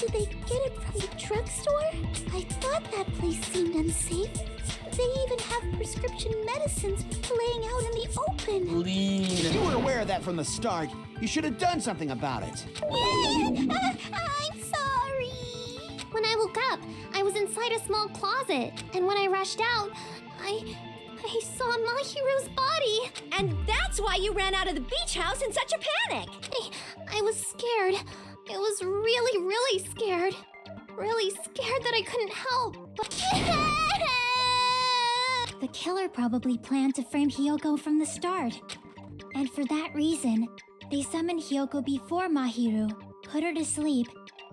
Did they get it from the drugstore? I thought that place seemed unsafe. They even have prescription medicines laying out in the open. Lean. You were aware of that from the start. You should have done something about it. I'm sorry. When I woke up, I was inside a small closet, and when I rushed out, I saw Mahiru's body. And that's why you ran out of the beach house in such a panic. I was scared. I was really, really scared. Really scared that I couldn't help. The killer probably planned to frame Hyoko from the start. And for that reason, they summoned Hyoko before Mahiru, put her to sleep,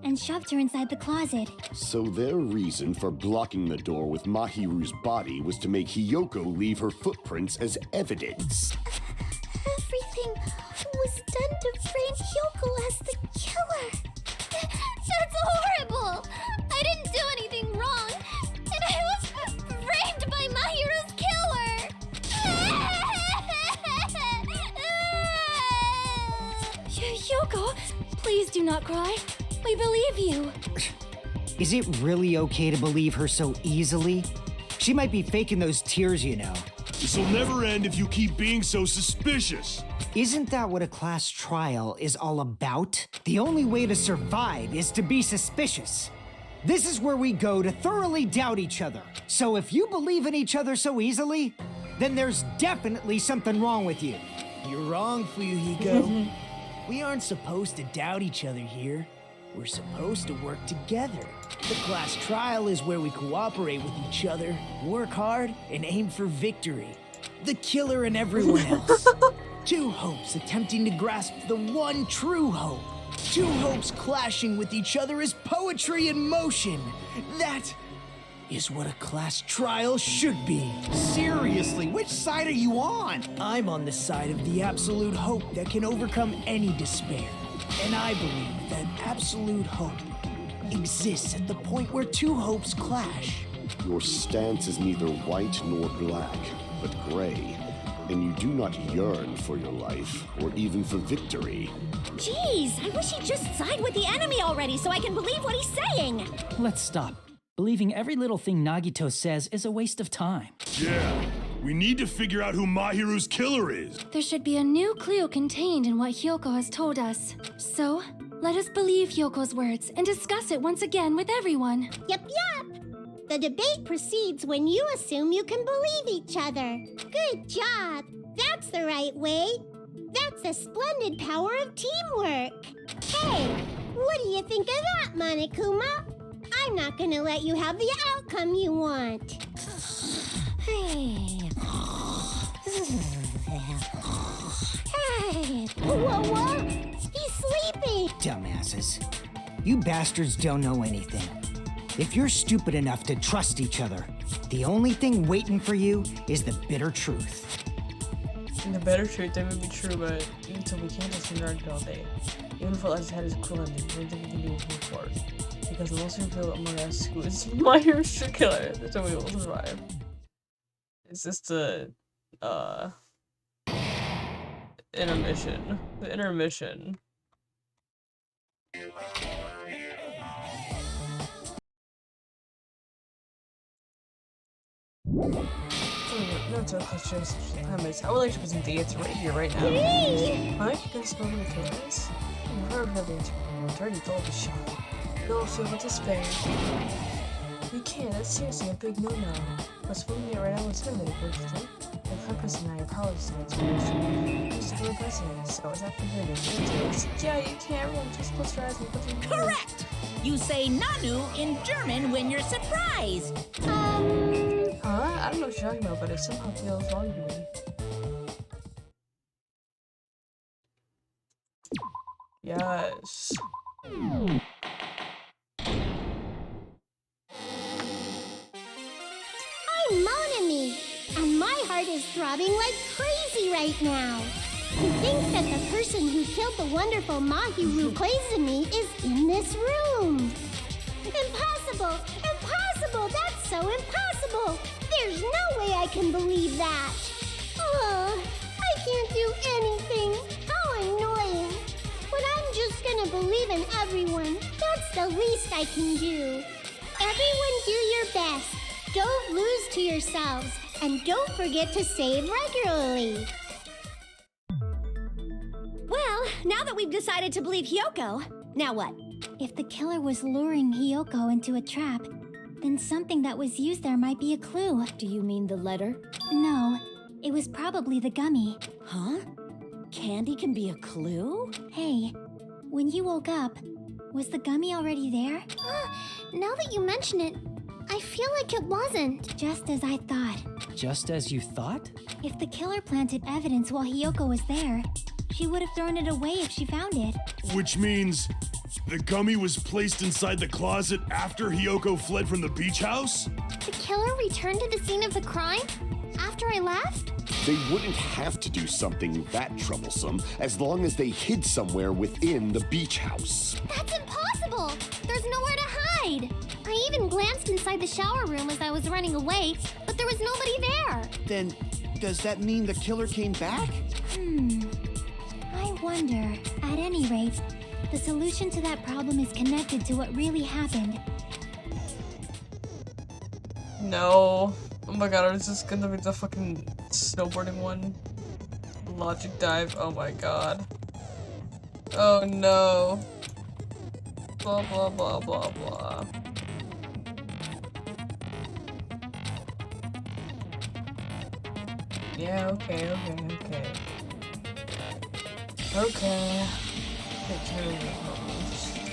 and shoved her inside the closet. So their reason for blocking the door with Mahiru's body was to make Hyoko leave her footprints as evidence. Everything was done to frame Hyoko as the killer. That's horrible. I didn't do anything wrong. And I was framed by Mahiru's killer. Hyoko, please do not cry. We believe you. Is it really okay to believe her so easily? She might be faking those tears, you know. This'll never end if you keep being so suspicious. Isn't that what a class trial is all about? The only way to survive is to be suspicious. This is where we go to thoroughly doubt each other. So if you believe in each other so easily, then there's definitely something wrong with you. You're wrong, Fuyuhiko. We aren't supposed to doubt each other here. We're supposed to work together. The class trial is where we cooperate with each other, work hard, and aim for victory. The killer and everyone else. Two hopes attempting to grasp the one true hope. Two hopes clashing with each other is poetry in motion. That is what a class trial should be. Seriously, which side are you on? I'm on the side of the absolute hope that can overcome any despair. And I believe that absolute hope exists at the point where two hopes clash. Your stance is neither white nor black, but gray, and you do not yearn for your life or even for victory. Jeez, I wish he'd just side with the enemy already so I can believe what he's saying. Let's stop. Believing every little thing Nagito says is a waste of time. Yeah, we need to figure out who Mahiru's killer is. There should be a new clue contained in what Hyoko has told us. So, let us believe Hyoko's words and discuss it once again with everyone. Yep. The debate proceeds when you assume you can believe each other. Good job. That's the right way. That's the splendid power of teamwork. Hey, what do you think of that, Monokuma? I'm not gonna let you have the outcome you want. Hey. Whoa. He's sleeping. Dumbasses. You bastards don't know anything. If you're stupid enough to trust each other, the only thing waiting for you is the bitter truth. And the better truth, that would be true, but even so, we can't just interact all day. Even if Eliza's head is cool ending, we don't think we can do it forward. Because the most people among us who is my hero's true killer, that's how we will survive. It's just the, intermission. The intermission. No, it's okay, just I would like to present the answer right here, right now. Hi, you guys spoken to killers? I've heard of the answer. It's already told the shot. You'll feel with despair. You can't, that's seriously a big no-no. What's putting me right now is limited, don't you think? If I'm pressing now, your college students will used to be a president, so is that prohibited? Yeah, you can't really just close your eyes and put them in. Correct! You say Nanu in German when you're surprised. Huh? I don't know what you're talking about, but it somehow feels wrong to me. Yes. I'm Monami, and my heart is throbbing like crazy right now. To think that the person who killed the wonderful Mahiru Koizumi is in this room. Impossible! Impossible! That's so impossible! There's no way I can believe that! Oh, I can't do anything! How annoying! But I'm just gonna believe in everyone. That's the least I can do. Everyone do your best. Don't lose to yourselves. And don't forget to save regularly. Well, now that we've decided to believe Hiyoko, now what? If the killer was luring Hiyoko into a trap, then something that was used there might be a clue. Do you mean the letter? No, it was probably the gummy. Huh? Candy can be a clue? Hey, when you woke up, was the gummy already there? Now that you mention it, I feel like it wasn't. Just as I thought. Just as you thought? If the killer planted evidence while Hiyoko was there, she would have thrown it away if she found it. Which means the gummy was placed inside the closet after Hiyoko fled from the beach house? The killer returned to the scene of the crime after I left? They wouldn't have to do something that troublesome as long as they hid somewhere within the beach house. That's impossible! There's nowhere to hide! I even glanced inside the shower room as I was running away, but there was nobody there. Then, does that mean the killer came back? I wonder. At any rate, the solution to that problem is connected to what really happened. No. Oh my god, is this gonna be the fucking snowboarding one? Logic dive, oh my god. Oh no. Blah blah blah blah blah. Yeah, okay. Okay.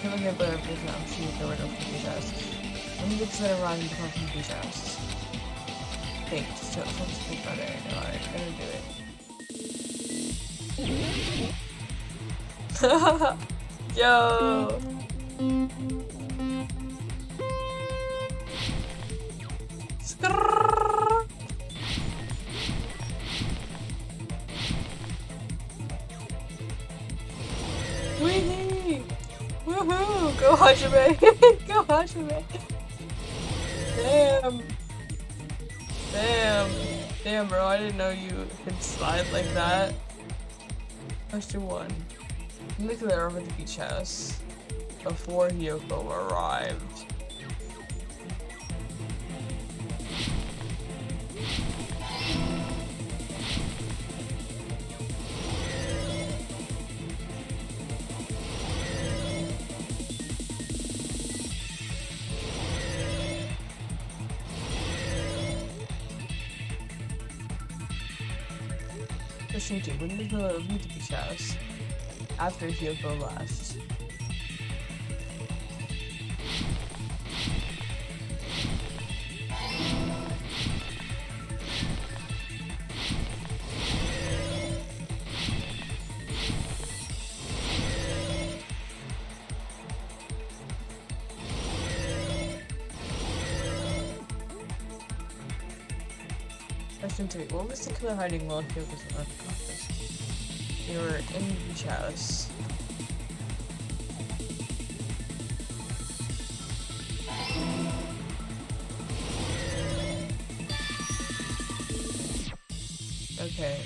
Can we get better because now she can get rid of the beach house. Let me get to that around and from the beach house. Think, so let's think about it. Alright, I'm gonna do it. Yo! Wee! Woohoo! Go Hajime! Go Hajime! Damn, bro, I didn't know you could slide like that. Question 1. Look at that over the beach house before Hiyoko arrived. Question 2. When did the killer leave the beach house? After Hiyoko left. Question 3. What was the killer hiding while Hiyoko was in the office? They were in the beach house. Okay.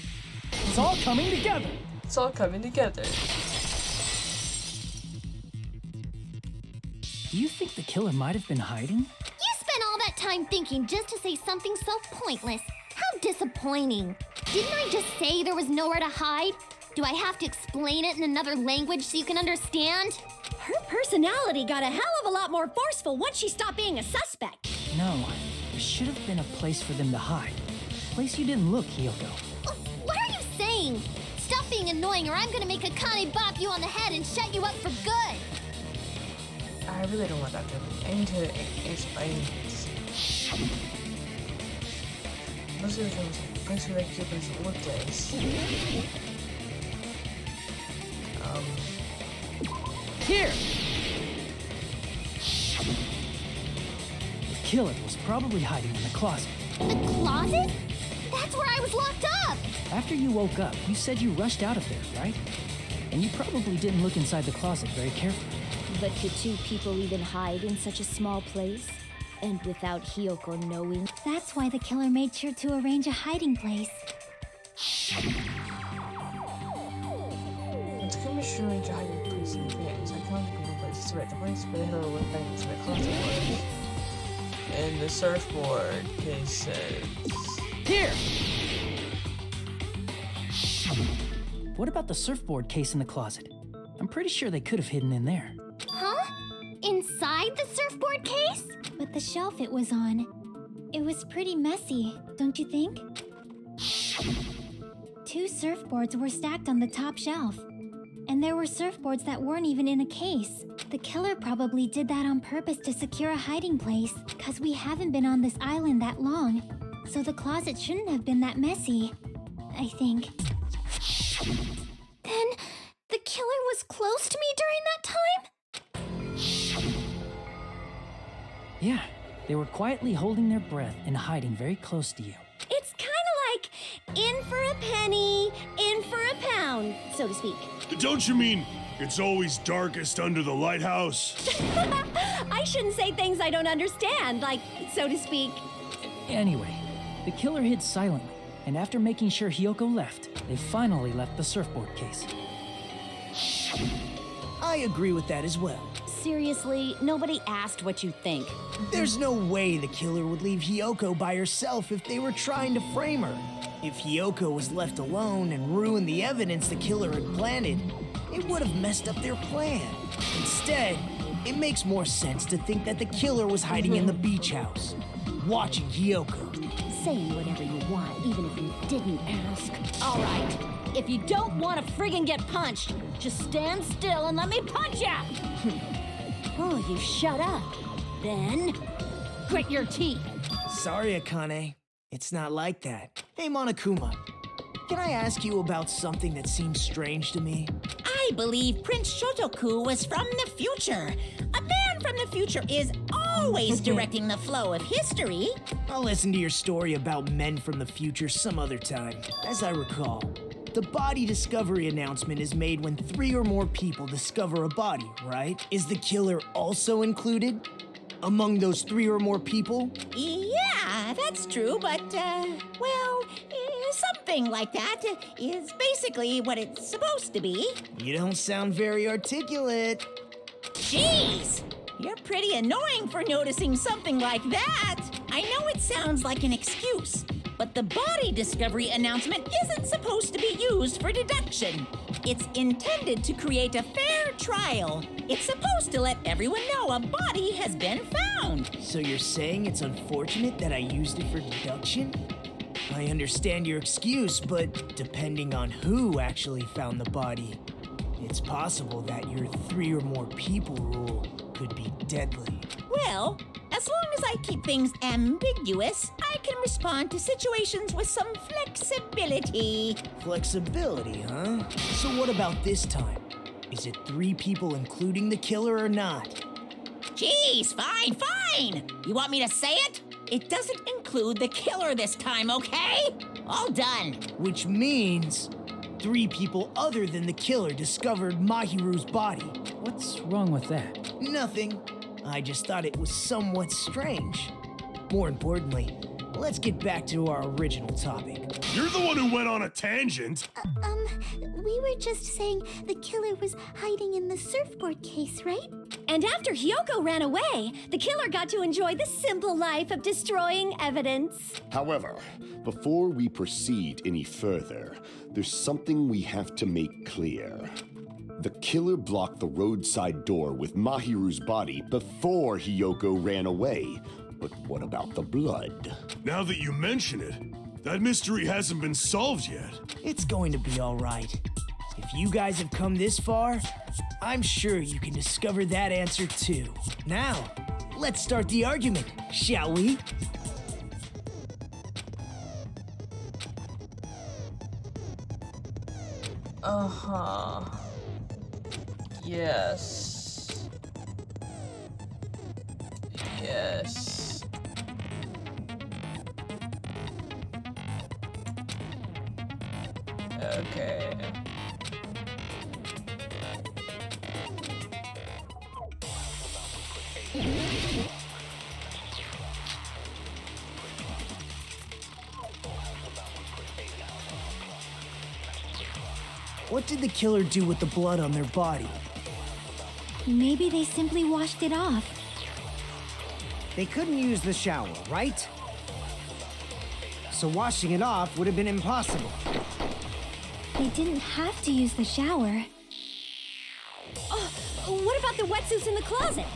It's all coming together. It's all coming together. Do you think the killer might have been hiding? You spent all that time thinking just to say something so pointless. How disappointing. Didn't I just say there was nowhere to hide? Do I have to explain it in another language so you can understand? Her personality got a hell of a lot more forceful once she stopped being a suspect. No, there should have been a place for them to hide. A place you didn't look, Hiyoko. What are you saying? Stop being annoying or I'm gonna make Akane bop you on the head and shut you up for good. I really don't want that to happen. I need to explain this. Most of the films, thanks for making Hiyoko work days. Here! The killer was probably hiding in the closet. The closet? That's where I was locked up! After you woke up, you said you rushed out of there, right? And you probably didn't look inside the closet very carefully. But could two people even hide in such a small place? And without Hiyoko knowing? That's why the killer made sure to arrange a hiding place. It's commissioner arrange a hiding place in advance. I can't think of a place to write the place where the killer went back into the closet was. And the surfboard case says... Here! What about the surfboard case in the closet? I'm pretty sure they could have hidden in there. Huh? Inside the surfboard case? But the shelf it was on, it was pretty messy, don't you think? 2 surfboards were stacked on the top shelf. And there were surfboards that weren't even in a case. The killer probably did that on purpose to secure a hiding place, cause we haven't been on this island that long. So the closet shouldn't have been that messy, I think. Then, the killer was close to me during that time? Yeah, they were quietly holding their breath and hiding very close to you. It's kind of like in for a penny, in for a pound, so to speak. Don't you mean it's always darkest under the lighthouse? I shouldn't say things I don't understand, like, so to speak. Anyway, the killer hid silently, and after making sure Hiyoko left, they finally left the surfboard case. I agree with that as well. Seriously, nobody asked what you think. There's no way the killer would leave Hiyoko by herself if they were trying to frame her. If Hiyoko was left alone and ruined the evidence the killer had planted, it would have messed up their plan. Instead, it makes more sense to think that the killer was hiding in the beach house, watching Hiyoko. Saying whatever you want, even if you didn't ask. All right, if you don't want to friggin' get punched, just stand still and let me punch ya! Oh, you shut up. Then, grit your teeth. Sorry, Akane. It's not like that. Hey, Monokuma. Can I ask you about something that seems strange to me? I believe Prince Shotoku was from the future. A man from the future is always directing the flow of history. I'll listen to your story about men from the future some other time. As I recall, the body discovery announcement is made when 3 or more people discover a body, right? Is the killer also included among those 3 or more people? Yeah, that's true, but, something like that is basically what it's supposed to be. You don't sound very articulate. Jeez! You're pretty annoying for noticing something like that. I know it sounds like an excuse, but the body discovery announcement isn't supposed to be used for deduction. It's intended to create a fair trial. It's supposed to let everyone know a body has been found. So you're saying it's unfortunate that I used it for deduction? I understand your excuse, but depending on who actually found the body, it's possible that your 3 or more people rule could be deadly. Well, as long as I keep things ambiguous, I can respond to situations with some flexibility. Flexibility, huh? So what about this time? Is it 3 people including the killer or not? Jeez, fine. You want me to say it? It doesn't include the killer this time, okay? All done. Which means 3 people other than the killer discovered Mahiru's body. What's wrong with that? Nothing. I just thought it was somewhat strange. More importantly, let's get back to our original topic. You're the one who went on a tangent. We were just saying the killer was hiding in the surfboard case, right? And after Hyoko ran away, the killer got to enjoy the simple life of destroying evidence. However, before we proceed any further, there's something we have to make clear. The killer blocked the roadside door with Mahiru's body before Hyoko ran away. But what about the blood? Now that you mention it, that mystery hasn't been solved yet. It's going to be all right. If you guys have come this far, I'm sure you can discover that answer too. Now, let's start the argument, shall we? Uh-huh. Yes. Yes. Okay. What did the killer do with the blood on their body? Maybe they simply washed it off. They couldn't use the shower, right? So washing it off would have been impossible. They didn't have to use the shower. Oh, what about the wetsuits in the closet?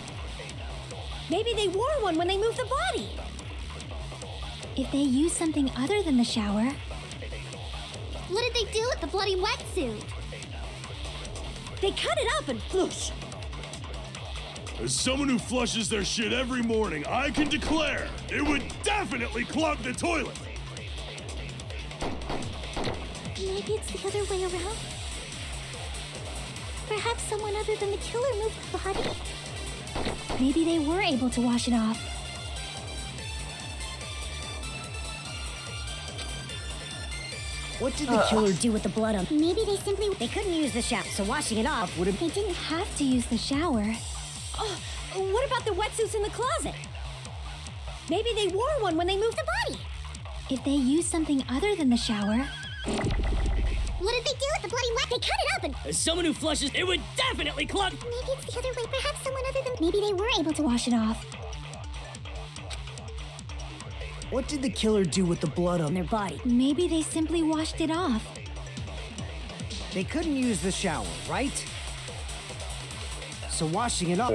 Maybe they wore one when they moved the body. If they used something other than the shower, What did they do with the bloody wetsuit? They cut it up and whoosh. As someone who flushes their shit every morning, I can declare it would definitely clog the toilet. Maybe it's the other way around? Perhaps someone other than the killer moved the body? maybe they were able to wash it off. What did the killer do with the blood on? Maybe they simply... They couldn't use the shower, so washing it off would have... They didn't have to use the shower. Oh, what about the wetsuits in the closet? Maybe they wore one when they moved the body. If they used something other than the shower, What did they do with the bloody wet? They cut it up and... As someone who flushes, it would definitely clog. Maybe it's the other way. Perhaps someone other than... maybe they were able to wash it off. What did the killer do with the blood on their body? Maybe they simply washed it off. They couldn't use the shower, right? So washing it off...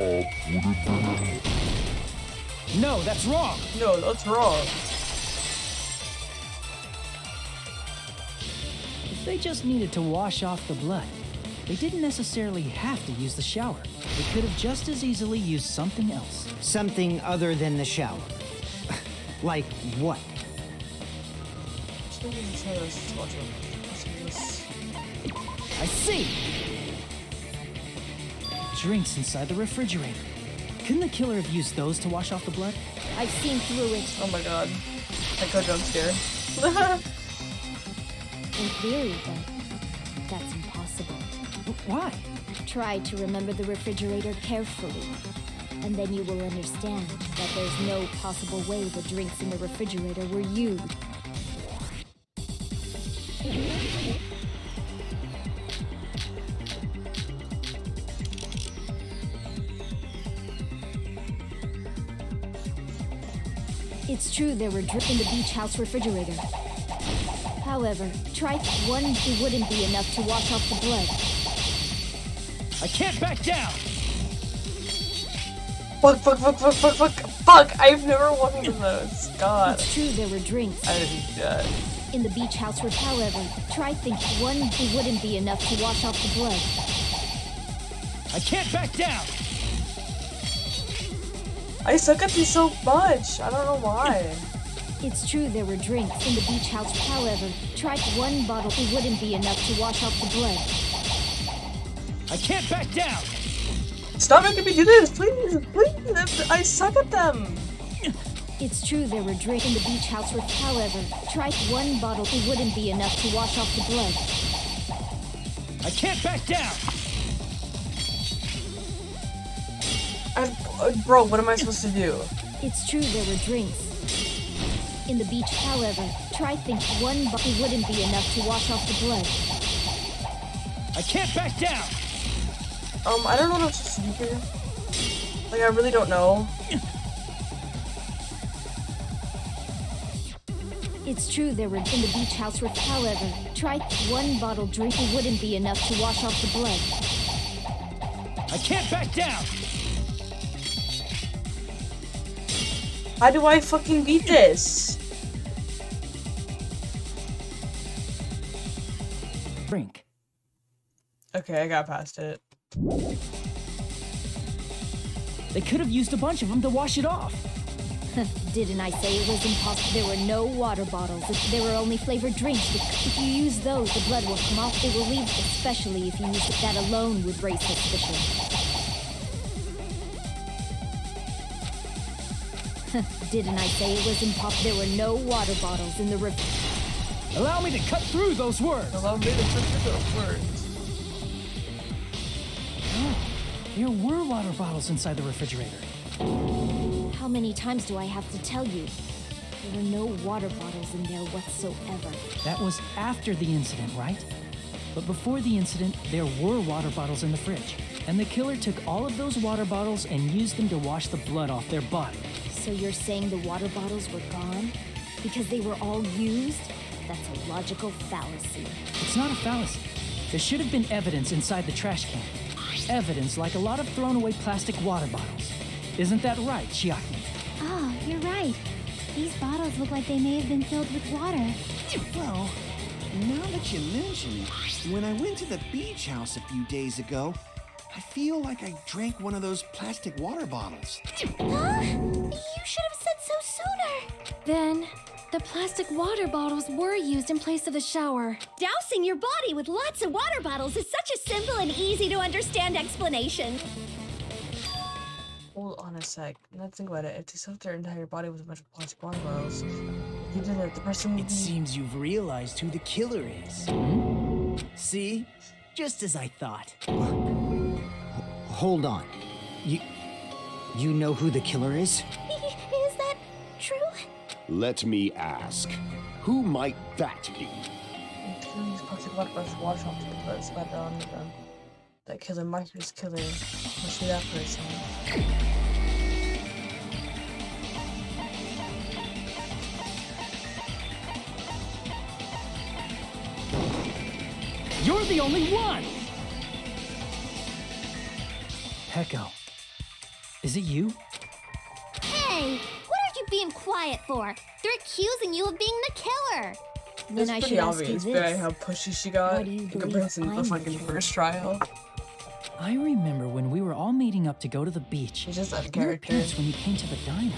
No, that's wrong. No, that's wrong. If they just needed to wash off the blood, they didn't necessarily have to use the shower. They could have just as easily used something else. Something other than the shower. Like what? I see! Drinks inside the refrigerator. Couldn't the killer have used those to wash off the blood? I've seen through it. Oh my god. Echo jump scare. In theory, but that's impossible. Why? Try to remember the refrigerator carefully, and then you will understand that there's no possible way the drinks in the refrigerator were used. It's true there were drinks in the beach house refrigerator. However, try one, it wouldn't be enough to wash off the blood. I can't back down! Fuck. Fuck! I've never wanted those. God. It's true there were drinks I didn't do that. in the beach house room. However, try think one wouldn't be enough to wash off the blood. I can't back down! I suck at these so much. I don't know why. It's true there were drinks in the beach house. However, try one bottle. It wouldn't be enough to wash off the blood. I can't back down! Stop making me do this, please, please. I suck at them. It's true there were drinks in the beach house room. However, try one bottle. It wouldn't be enough to wash off the blood. I can't back down! Bro, what am I supposed to do? It's true there were drinks in the beach. However, try think one bottle. It wouldn't be enough to wash off the blood. I can't back down! I don't know what I'm supposed to do here. Like, I really don't know. It's true there were in the beach house room. However, try one bottle drink. It wouldn't be enough to wash off the blood. I can't back down! How do I fucking beat this? Drink. Okay, I got past it. They could have used a bunch of them to wash it off. Didn't I say it was impossible? There were no water bottles. There were only flavored drinks. If you use those, the blood will come off. It will leave, especially if you use it. That alone would raise suspicion. Didn't I say it was impossible? There were no water bottles in the river. Allow me to cut through those words! Allow me to cut through those words. Oh, there were water bottles inside the refrigerator. How many times do I have to tell you? There were no water bottles in there whatsoever. That was after the incident, right? But before the incident, there were water bottles in the fridge. And the killer took all of those water bottles and used them to wash the blood off their body. So you're saying the water bottles were gone? Because they were all used? That's a logical fallacy. It's not a fallacy. There should have been evidence inside the trash can. Evidence like a lot of thrown away plastic water bottles. Isn't that right, Chiaki? Oh, you're right. These bottles look like they may have been filled with water. Well, now that you mention it, when I went to the beach house a few days ago, I feel like I drank one of those plastic water bottles. Huh? You should have said so sooner. Then, the plastic water bottles were used in place of the shower. Dousing your body with lots of water bottles is such a simple and easy to understand explanation. Hold on a sec. Let's think about it. If they stuffed their entire body with a bunch of plastic water bottles, you did it. The person would It seems you've realized who the killer is. See? Just as I thought. Hold on. You know who the killer is? Is that true? Let me ask, who might that be? These plastic water bottles wash off the blood splattered on them. That killer might be this killer. Must be that person. You're the only one! Heko. Is it you? Hey, what are you being quiet for? They're accusing you of being the killer. It's I pretty should ask you obvious this. by how pushy she got Why do you in believe comparison to the I'm the fucking killer? first trial. I remember when we were all meeting up to go to the beach. She's just a Your character. appearance when you came to the diner.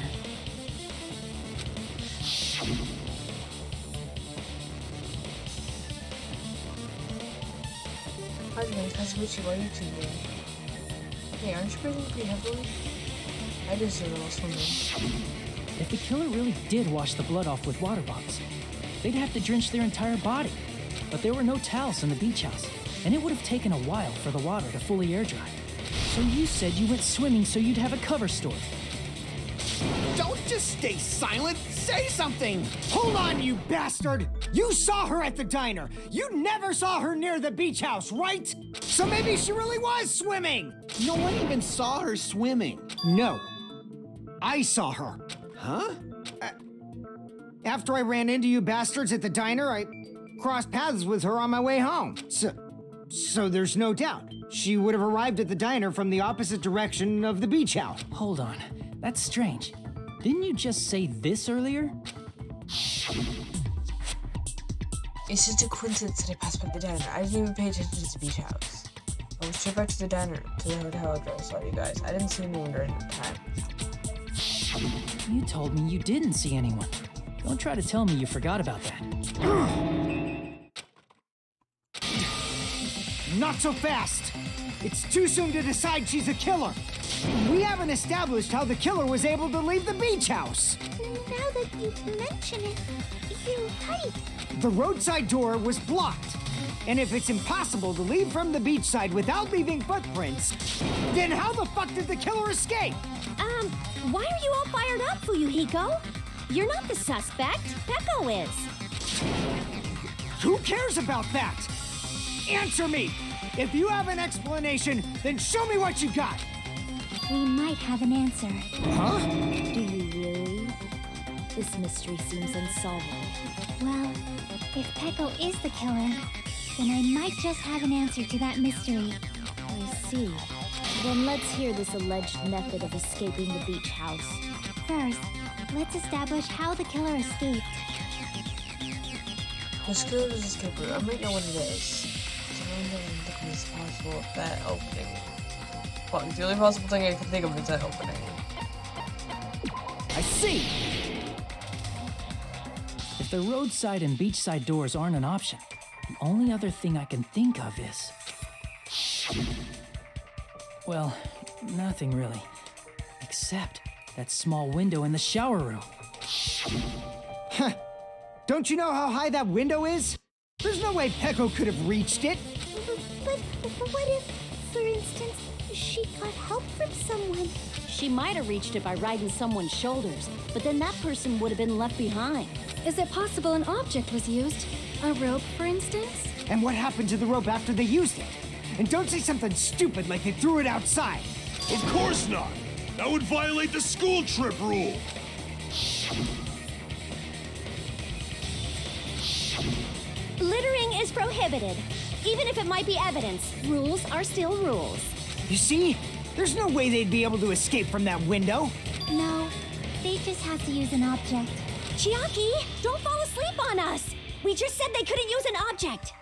Hi, man. Kazumichi, why are you two here? Hey, aren't you breathing pretty heavily? I just did a little swimming. If the killer really did wash the blood off with water bottles, they'd have to drench their entire body. But there were no towels in the beach house, and it would have taken a while for the water to fully air dry. So you said you went swimming so you'd have a cover story. Don't just stay silent. Say something. Hold on, you bastard. You saw her at the diner. You never saw her near the beach house, right? So maybe she really was swimming. No one even saw her swimming. No. I saw her. Huh? After I ran into you bastards at the diner, I crossed paths with her on my way home. So there's no doubt. She would have arrived at the diner from the opposite direction of the beach house. Hold on. That's strange. Didn't you just say this earlier? It's just a coincidence that I passed by the diner. I didn't even pay attention to the beach house. I was straight back to the diner, to the hotel address. Sorry, you guys. I didn't see anyone during that time. You told me you didn't see anyone. Don't try to tell me you forgot about that. Not so fast! It's too soon to decide she's a killer. We haven't established how the killer was able to leave the beach house. Now that you mention it, you're right. The roadside door was blocked. And if it's impossible to leave from the beachside without leaving footprints, then how the fuck did the killer escape? Why are you all fired up, Fuyuhiko? You're not the suspect. Peko is. Who cares about that? Answer me! If you have an explanation, then show me what you got! We might have an answer. Huh? Do you really? This mystery seems unsolvable. Well, if Peko is the killer, then I might just have an answer to that mystery. I see. Then let's hear this alleged method of escaping the beach house. First, let's establish how the killer escaped. The killer's escape route. I might know what it is. It's possible that opening. Fuck, the only possible thing I can think of is that opening. I see! If the roadside and beachside doors aren't an option, the only other thing I can think of is... Well, nothing really. Except that small window in the shower room. Huh. Don't you know how high that window is? There's no way Peko could have reached it. But what if, for instance, she got help from someone? She might have reached it by riding someone's shoulders, but then that person would have been left behind. Is it possible an object was used? A rope, for instance? And what happened to the rope after they used it? And don't say something stupid like they threw it outside. Of course not! That would violate the school trip rule! Littering is prohibited. Even if it might be evidence, rules are still rules. You see? There's no way they'd be able to escape from that window. No, they just have to use an object. Chiaki, don't fall asleep on us! We just said they couldn't use an object!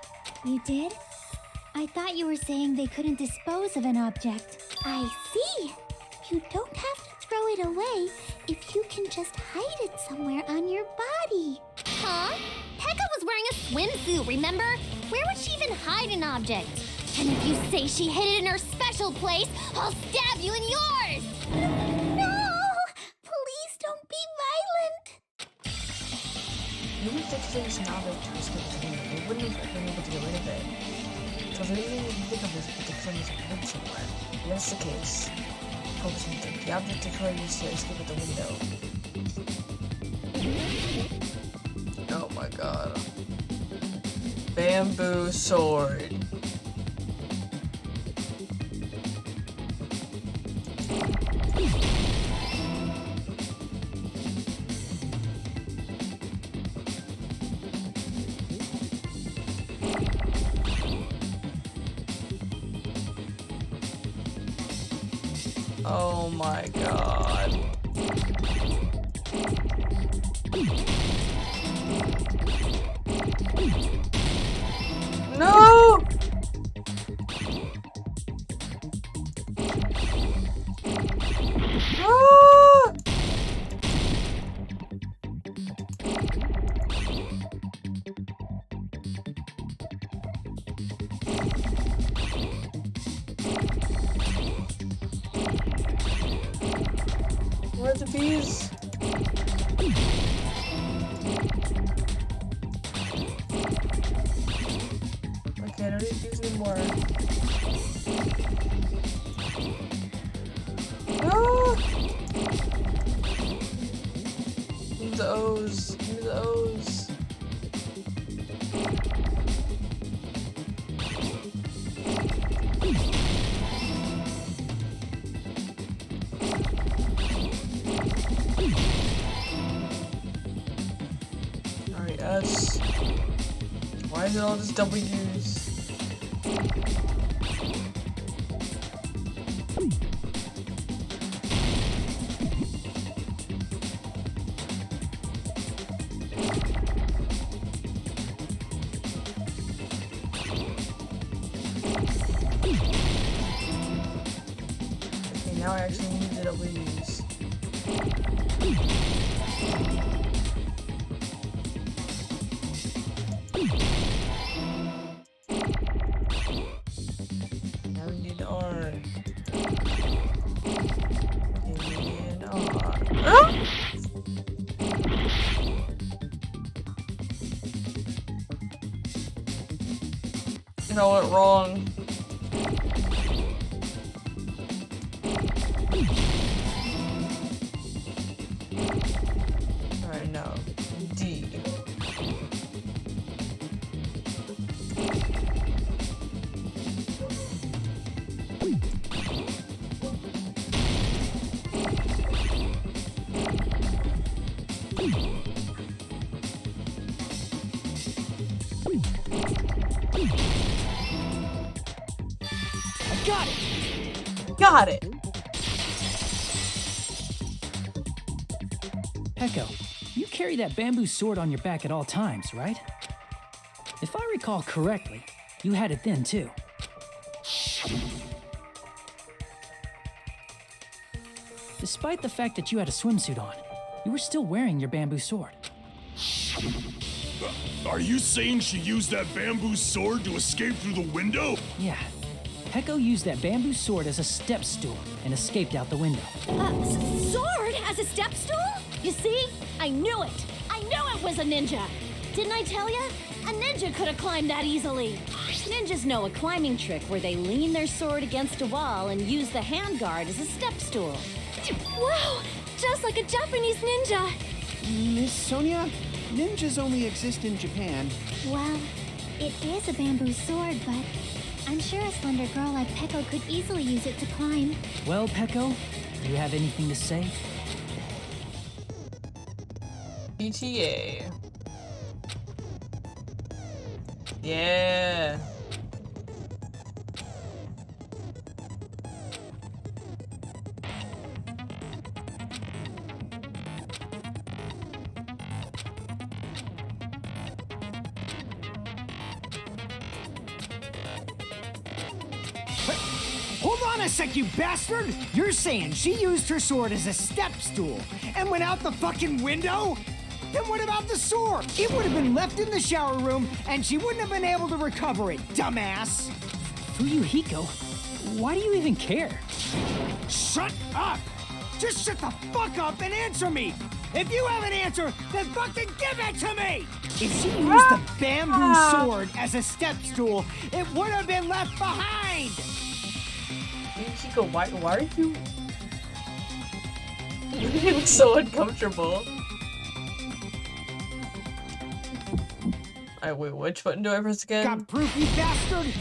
You did? I thought you were saying they couldn't dispose of an object. I see. You don't have to throw it away if you can just hide it somewhere on your body. Huh? Pekka was wearing a swimsuit, remember? Where would she even hide an object? And if you say she hid it in her special place, I'll stab you in yours! No! Please don't be violent! Even if they could use an object to escape the window, they wouldn't have been able to get rid of it. So the only thing you can think of is that the killer was hid somewhere. If that's the case, focus on the object the killer used to escape at the window. Oh my god. Bamboo sword. Oh my god. No! Ah! Where are the bees? Okay, I don't need bees anymore. Ah! Give me the O's. Give me the O's. Alright, S. Why is it all just W's? It all went wrong. Alright, now. D. Got it! Got it! Peko, you carry that bamboo sword on your back at all times, right? If I recall correctly, you had it then too. Despite the fact that you had a swimsuit on, you were still wearing your bamboo sword. Are you saying she used that bamboo sword to escape through the window? Yeah. Peko used that bamboo sword as a step stool and escaped out the window. Sword as a step stool? You see? I knew it! I knew it was a ninja! Didn't I tell ya? A ninja could have climbed that easily. Ninjas know a climbing trick where they lean their sword against a wall and use the handguard as a step stool. Wow! Just like a Japanese ninja! Miss Sonia, ninjas only exist in Japan. Well, it is a bamboo sword, but I'm sure a slender girl like Peko could easily use it to climb. Well, Peko, do you have anything to say? PTA. Yeah. Hold on a sec, you bastard! You're saying she used her sword as a step stool and went out the fucking window? Then what about the sword? It would have been left in the shower room and she wouldn't have been able to recover it, dumbass! Fuyuhiko, why do you even care? Shut up! Just shut the fuck up and answer me! If you have an answer, then fucking give it to me! If she used the bamboo sword as a step stool, it would have been left behind! Chico, why are you? You look so uncomfortable. Alright, wait, which button do I press again? Got proof, you bastard?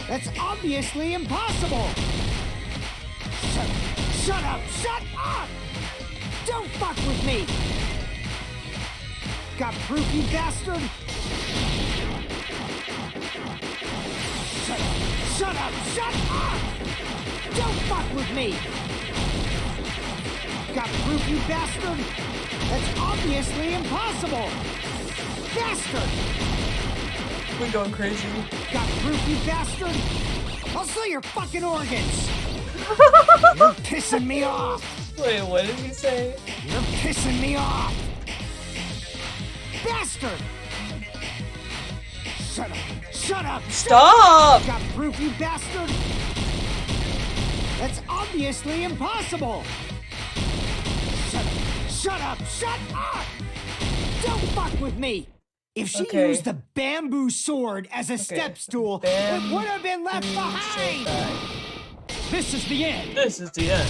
That's obviously impossible! Shut up! Shut up! Don't fuck with me! Got proof, you bastard? Shut up! Shut up! Don't fuck with me! Got proof, you bastard? That's obviously impossible! Bastard! We're going crazy. Got proof, you bastard? I'll sell your fucking organs! You're pissing me off! Wait, what did he say? You're pissing me off! Bastard! Shut up! Shut up! Stop! Got proof, you bastard? That's obviously impossible! Shut up! Shut up! Shut up! Don't fuck with me! If she used the bamboo sword as a step stool, it would have been left behind! This is the end! This is the end.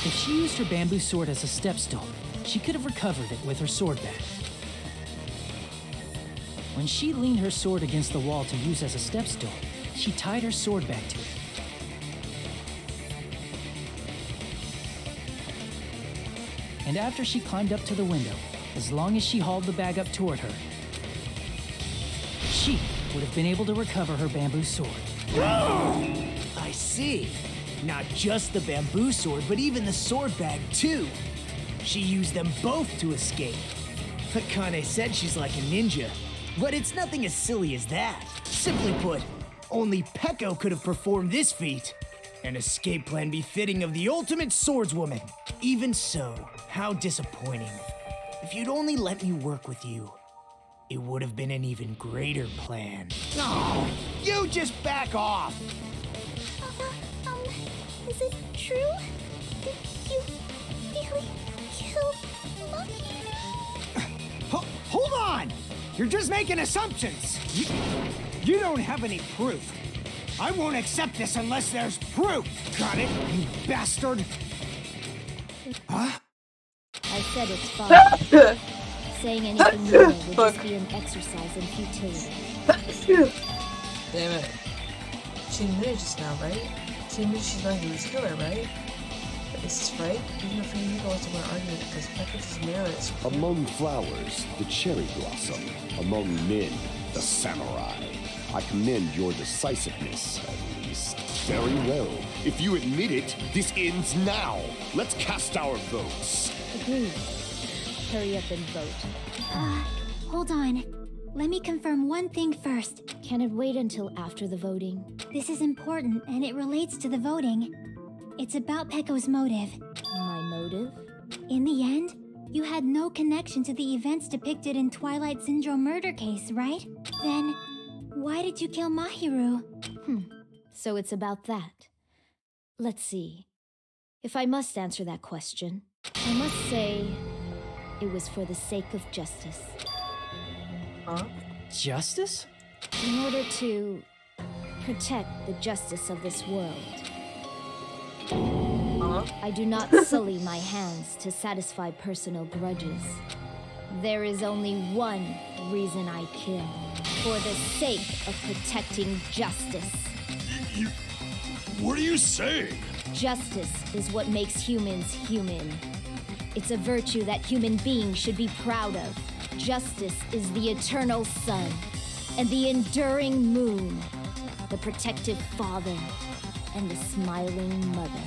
If she used her bamboo sword as a step stool, she could have recovered it with her sword back. When she leaned her sword against the wall to use as a step stool, she tied her sword back to it. And after she climbed up to the window, as long as she hauled the bag up toward her, she would have been able to recover her bamboo sword. I see. Not just the bamboo sword, but even the sword bag, too. She used them both to escape. Akane said she's like a ninja, but it's nothing as silly as that. Simply put, only Peko could have performed this feat. An escape plan befitting of the ultimate swordswoman. Even so, how disappointing. If you'd only let me work with you, it would have been an even greater plan. Oh, you just back off! Is it true? Did you really killed Monkey? Hold on! You're just making assumptions. You don't have any proof. I won't accept this unless there's proof. Got it, you bastard? Huh? I said it's fine. Saying anything more would just be an exercise in futility. Damn it. She admitted just now, right? She admitted she's not his killer, right? But is this right? Even if Fuyuhiko wants to win an argument because Pecos' merits. Among flowers, the cherry blossom. Among men, the samurai. I commend your decisiveness, at least. Very well. If you admit it, this ends now. Let's cast our votes. Agreed. Hurry up and vote. Hold on. Let me confirm one thing first. Can it wait until after the voting? This is important, and it relates to the voting. It's about Pecco's motive. My motive? In the end, you had no connection to the events depicted in Twilight Syndrome murder case, right? Then, why did you kill Mahiru? So it's about that. Let's see. If I must answer that question, I must say it was for the sake of justice. Huh? Justice? In order to protect the justice of this world. I do not sully my hands to satisfy personal grudges. There is only one reason I kill. For the sake of protecting justice. What are you saying? Justice is what makes humans human. It's a virtue that human beings should be proud of. Justice is the eternal sun and the enduring moon, the protective father and the smiling mother.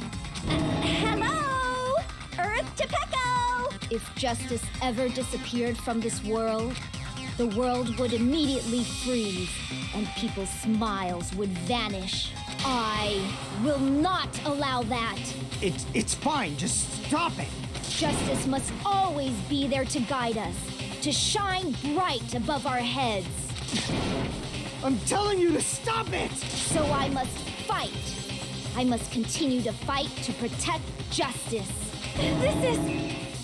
Hello! Earth to Pecco! If justice ever disappeared from this world, the world would immediately freeze and people's smiles would vanish. I will not allow that. It's fine, just stop it. Justice must always be there to guide us, to shine bright above our heads. I'm telling you to stop it! So I must fight. I must continue to fight to protect justice.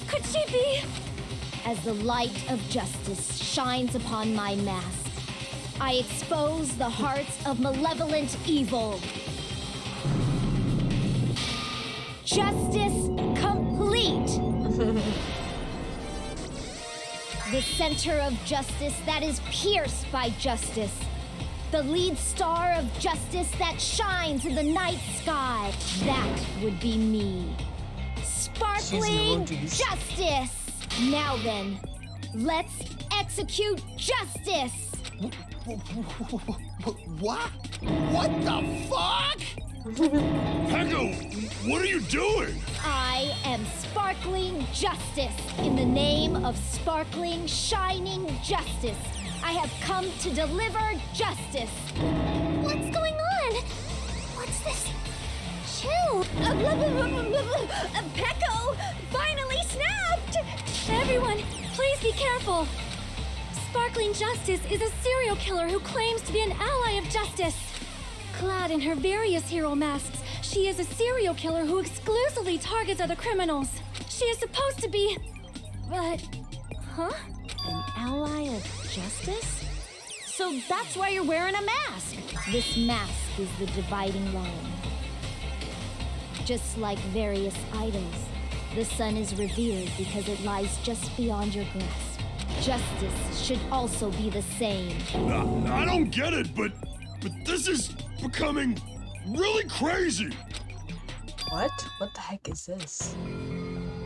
Could she be? As the light of justice shines upon my mask, I expose the hearts of malevolent evil. Justice complete! The center of justice that is pierced by justice. The lead star of justice that shines in the night sky. That would be me. Sparkling justice! Now then, let's execute justice! What? What the fuck? Pecco, what are you doing? I am sparkling justice. In the name of sparkling, shining justice, I have come to deliver justice. What's going on? What's this? Chill. Pecco finally snapped! Everyone, please be careful. Sparkling Justice is a serial killer who claims to be an ally of justice. Clad in her various hero masks, she is a serial killer who exclusively targets other criminals. She is supposed to be... but... huh? An ally of justice? So that's why you're wearing a mask. This mask is the dividing line. Just like various idols, the sun is revered because it lies just beyond your grasp. Justice should also be the same. I don't get it, but this is becoming really crazy. What? What the heck is this?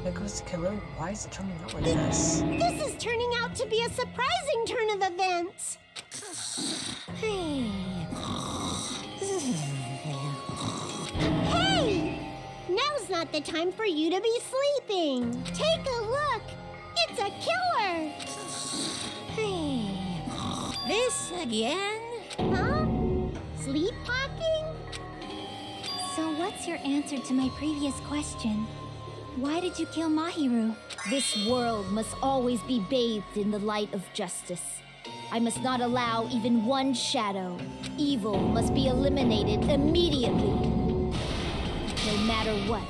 Pecco's the killer? Why is it turning out like this? This is turning out to be a surprising turn of events. Hey! Now's not the time for you to be sleeping. Take a look. It's a killer. Hey. This again? Huh? Sleepwalking? So what's your answer to my previous question? Why did you kill Mahiru? This world must always be bathed in the light of justice. I must not allow even one shadow. Evil must be eliminated immediately. No matter what,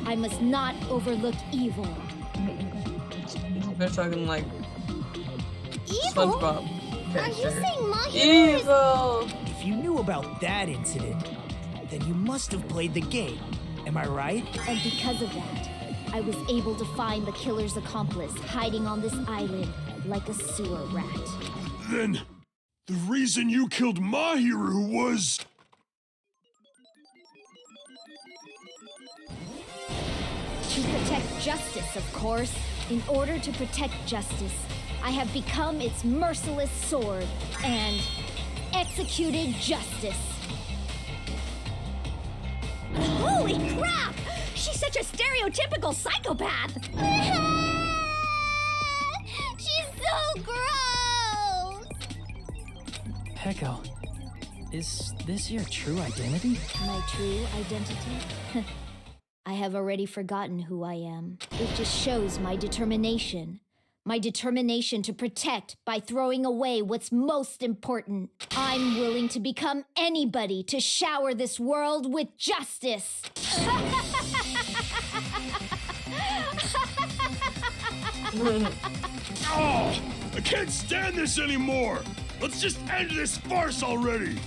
I must not overlook evil. They're talking like Evil? SpongeBob Are you character. saying Mahiru is... Evil! If you knew about that incident, then you must have played the game. Am I right? And because of that, I was able to find the killer's accomplice hiding on this island like a sewer rat. Then, the reason you killed Mahiru was... To protect justice, of course. In order to protect justice, I have become its merciless sword and executed justice. Holy crap! She's such a stereotypical psychopath! She's so gross! Peko, is this your true identity? My true identity? I have already forgotten who I am. It just shows my determination. My determination to protect by throwing away what's most important. I'm willing to become anybody to shower this world with justice. Oh, I can't stand this anymore! Let's just end this farce already!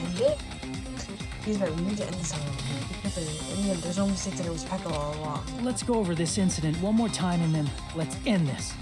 End it? He's right, we need to end this already. Because in the end, there's no mistake that it was Peko all along. Let's go over this incident one more time and then let's end this.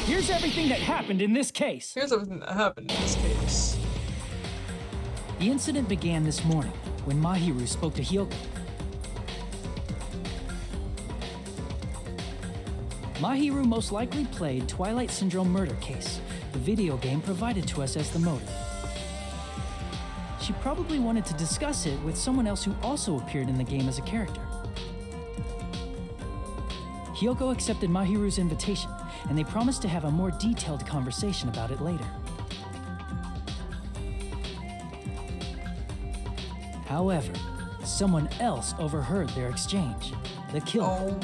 Here's everything that happened in this case. Here's everything that happened in this case. The incident began this morning when Mahiru spoke to Hyoko. Mahiru most likely played Twilight Syndrome Murder Case, the video game provided to us as the motive. She probably wanted to discuss it with someone else who also appeared in the game as a character. Hyoko accepted Mahiru's invitation, and they promised to have a more detailed conversation about it later. However, someone else overheard their exchange. The killer.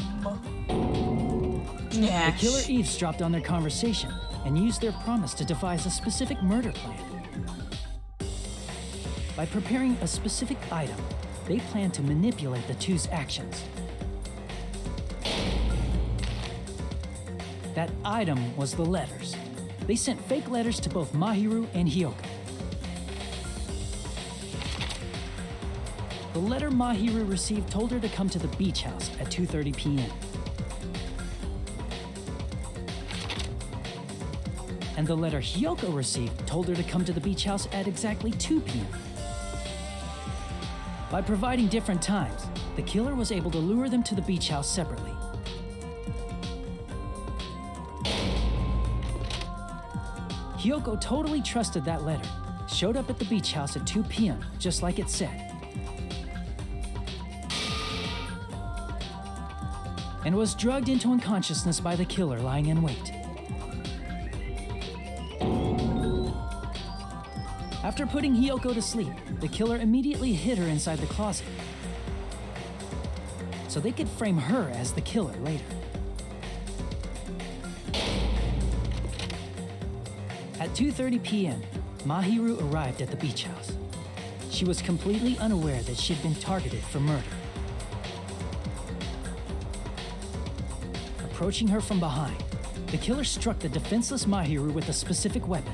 The killer eavesdropped on their conversation and used their promise to devise a specific murder plan. By preparing a specific item, they planned to manipulate the two's actions. That item was the letters. They sent fake letters to both Mahiru and Hiyoko. The letter Mahiru received told her to come to the beach house at 2:30 p.m. And the letter Hiyoko received told her to come to the beach house at exactly 2 p.m. By providing different times, the killer was able to lure them to the beach house separately. Hiyoko totally trusted that letter, showed up at the beach house at 2 p.m., just like it said, and was drugged into unconsciousness by the killer lying in wait. After putting Hiyoko to sleep, the killer immediately hid her inside the closet, so they could frame her as the killer later. At 2:30 p.m., Mahiru arrived at the beach house. She was completely unaware that she'd been targeted for murder. Approaching her from behind, the killer struck the defenseless Mahiru with a specific weapon,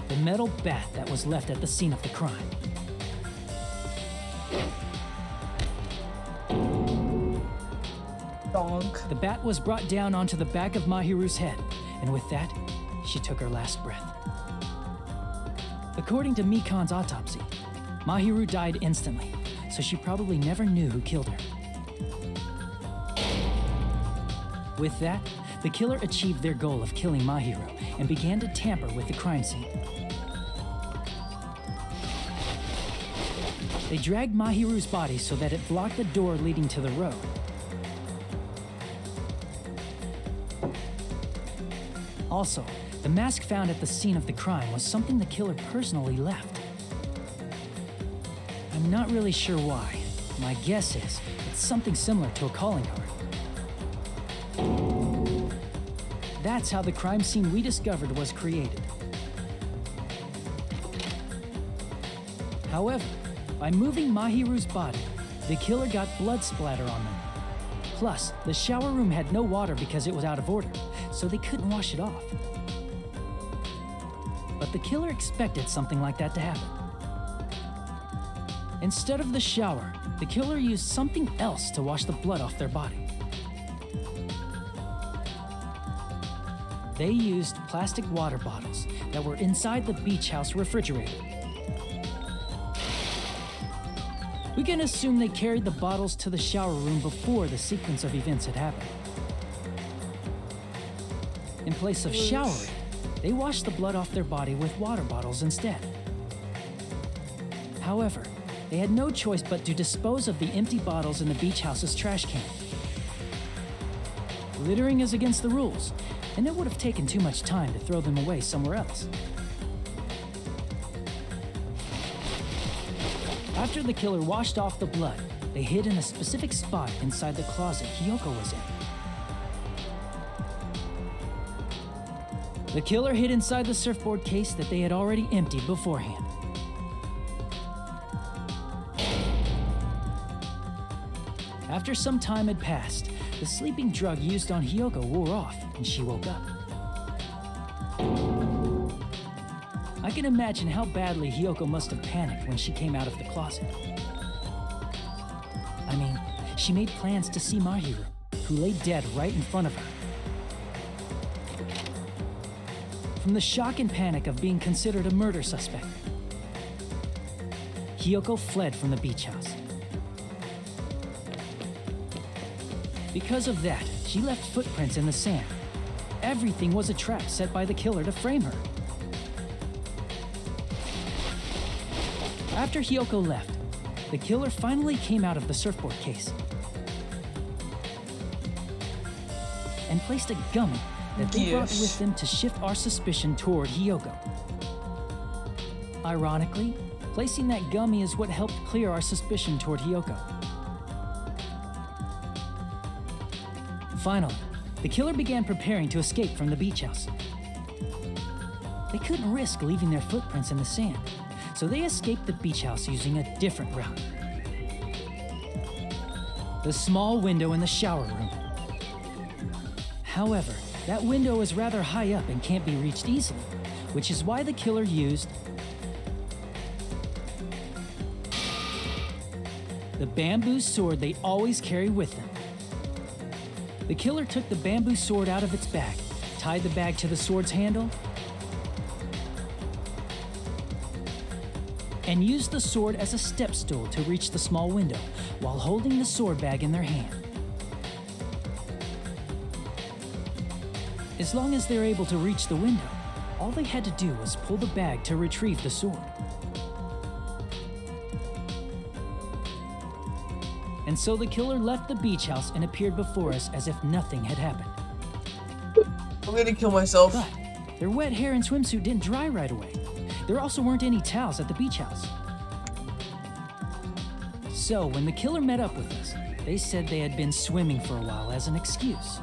the metal bat that was left at the scene of the crime. Donk. The bat was brought down onto the back of Mahiru's head, and with that, she took her last breath. According to Mikan's autopsy, Mahiru died instantly, so she probably never knew who killed her. With that, the killer achieved their goal of killing Mahiru and began to tamper with the crime scene. They dragged Mahiru's body so that it blocked the door leading to the road. Also, the mask found at the scene of the crime was something the killer personally left. I'm not really sure why. My guess is it's something similar to a calling card. That's how the crime scene we discovered was created. However, by moving Mahiru's body, the killer got blood splatter on them. Plus, the shower room had no water because it was out of order, so they couldn't wash it off. But the killer expected something like that to happen. Instead of the shower, the killer used something else to wash the blood off their body. They used plastic water bottles that were inside the beach house refrigerator. We can assume they carried the bottles to the shower room before the sequence of events had happened. In place of showering, they washed the blood off their body with water bottles instead. However, they had no choice but to dispose of the empty bottles in the beach house's trash can. Littering is against the rules, and it would have taken too much time to throw them away somewhere else. After the killer washed off the blood, they hid in a specific spot inside the closet Hiyoko was in. The killer hid inside the surfboard case that they had already emptied beforehand. After some time had passed, the sleeping drug used on Hiyoko wore off and she woke up. I can imagine how badly Hiyoko must have panicked when she came out of the closet. I mean, she made plans to see Mahiru, who lay dead right in front of her. From the shock and panic of being considered a murder suspect, Hiyoko fled from the beach house. Because of that, she left footprints in the sand. Everything was a trap set by the killer to frame her. After Hiyoko left, the killer finally came out of the surfboard case and placed a gummy that they brought with them to shift our suspicion toward Hiyoko. Ironically, placing that gummy is what helped clear our suspicion toward Hiyoko. Finally, the killer began preparing to escape from the beach house. They couldn't risk leaving their footprints in the sand, so they escaped the beach house using a different route. The small window in the shower room. However, that window is rather high up and can't be reached easily, which is why the killer used the bamboo sword they always carry with them. The killer took the bamboo sword out of its bag, tied the bag to the sword's handle, and used the sword as a step stool to reach the small window while holding the sword bag in their hand. As long as they're able to reach the window, all they had to do was pull the bag to retrieve the sword. And so the killer left the beach house and appeared before us as if nothing had happened. I'm gonna kill myself. But their wet hair and swimsuit didn't dry right away. There also weren't any towels at the beach house. So when the killer met up with us, they said they had been swimming for a while as an excuse.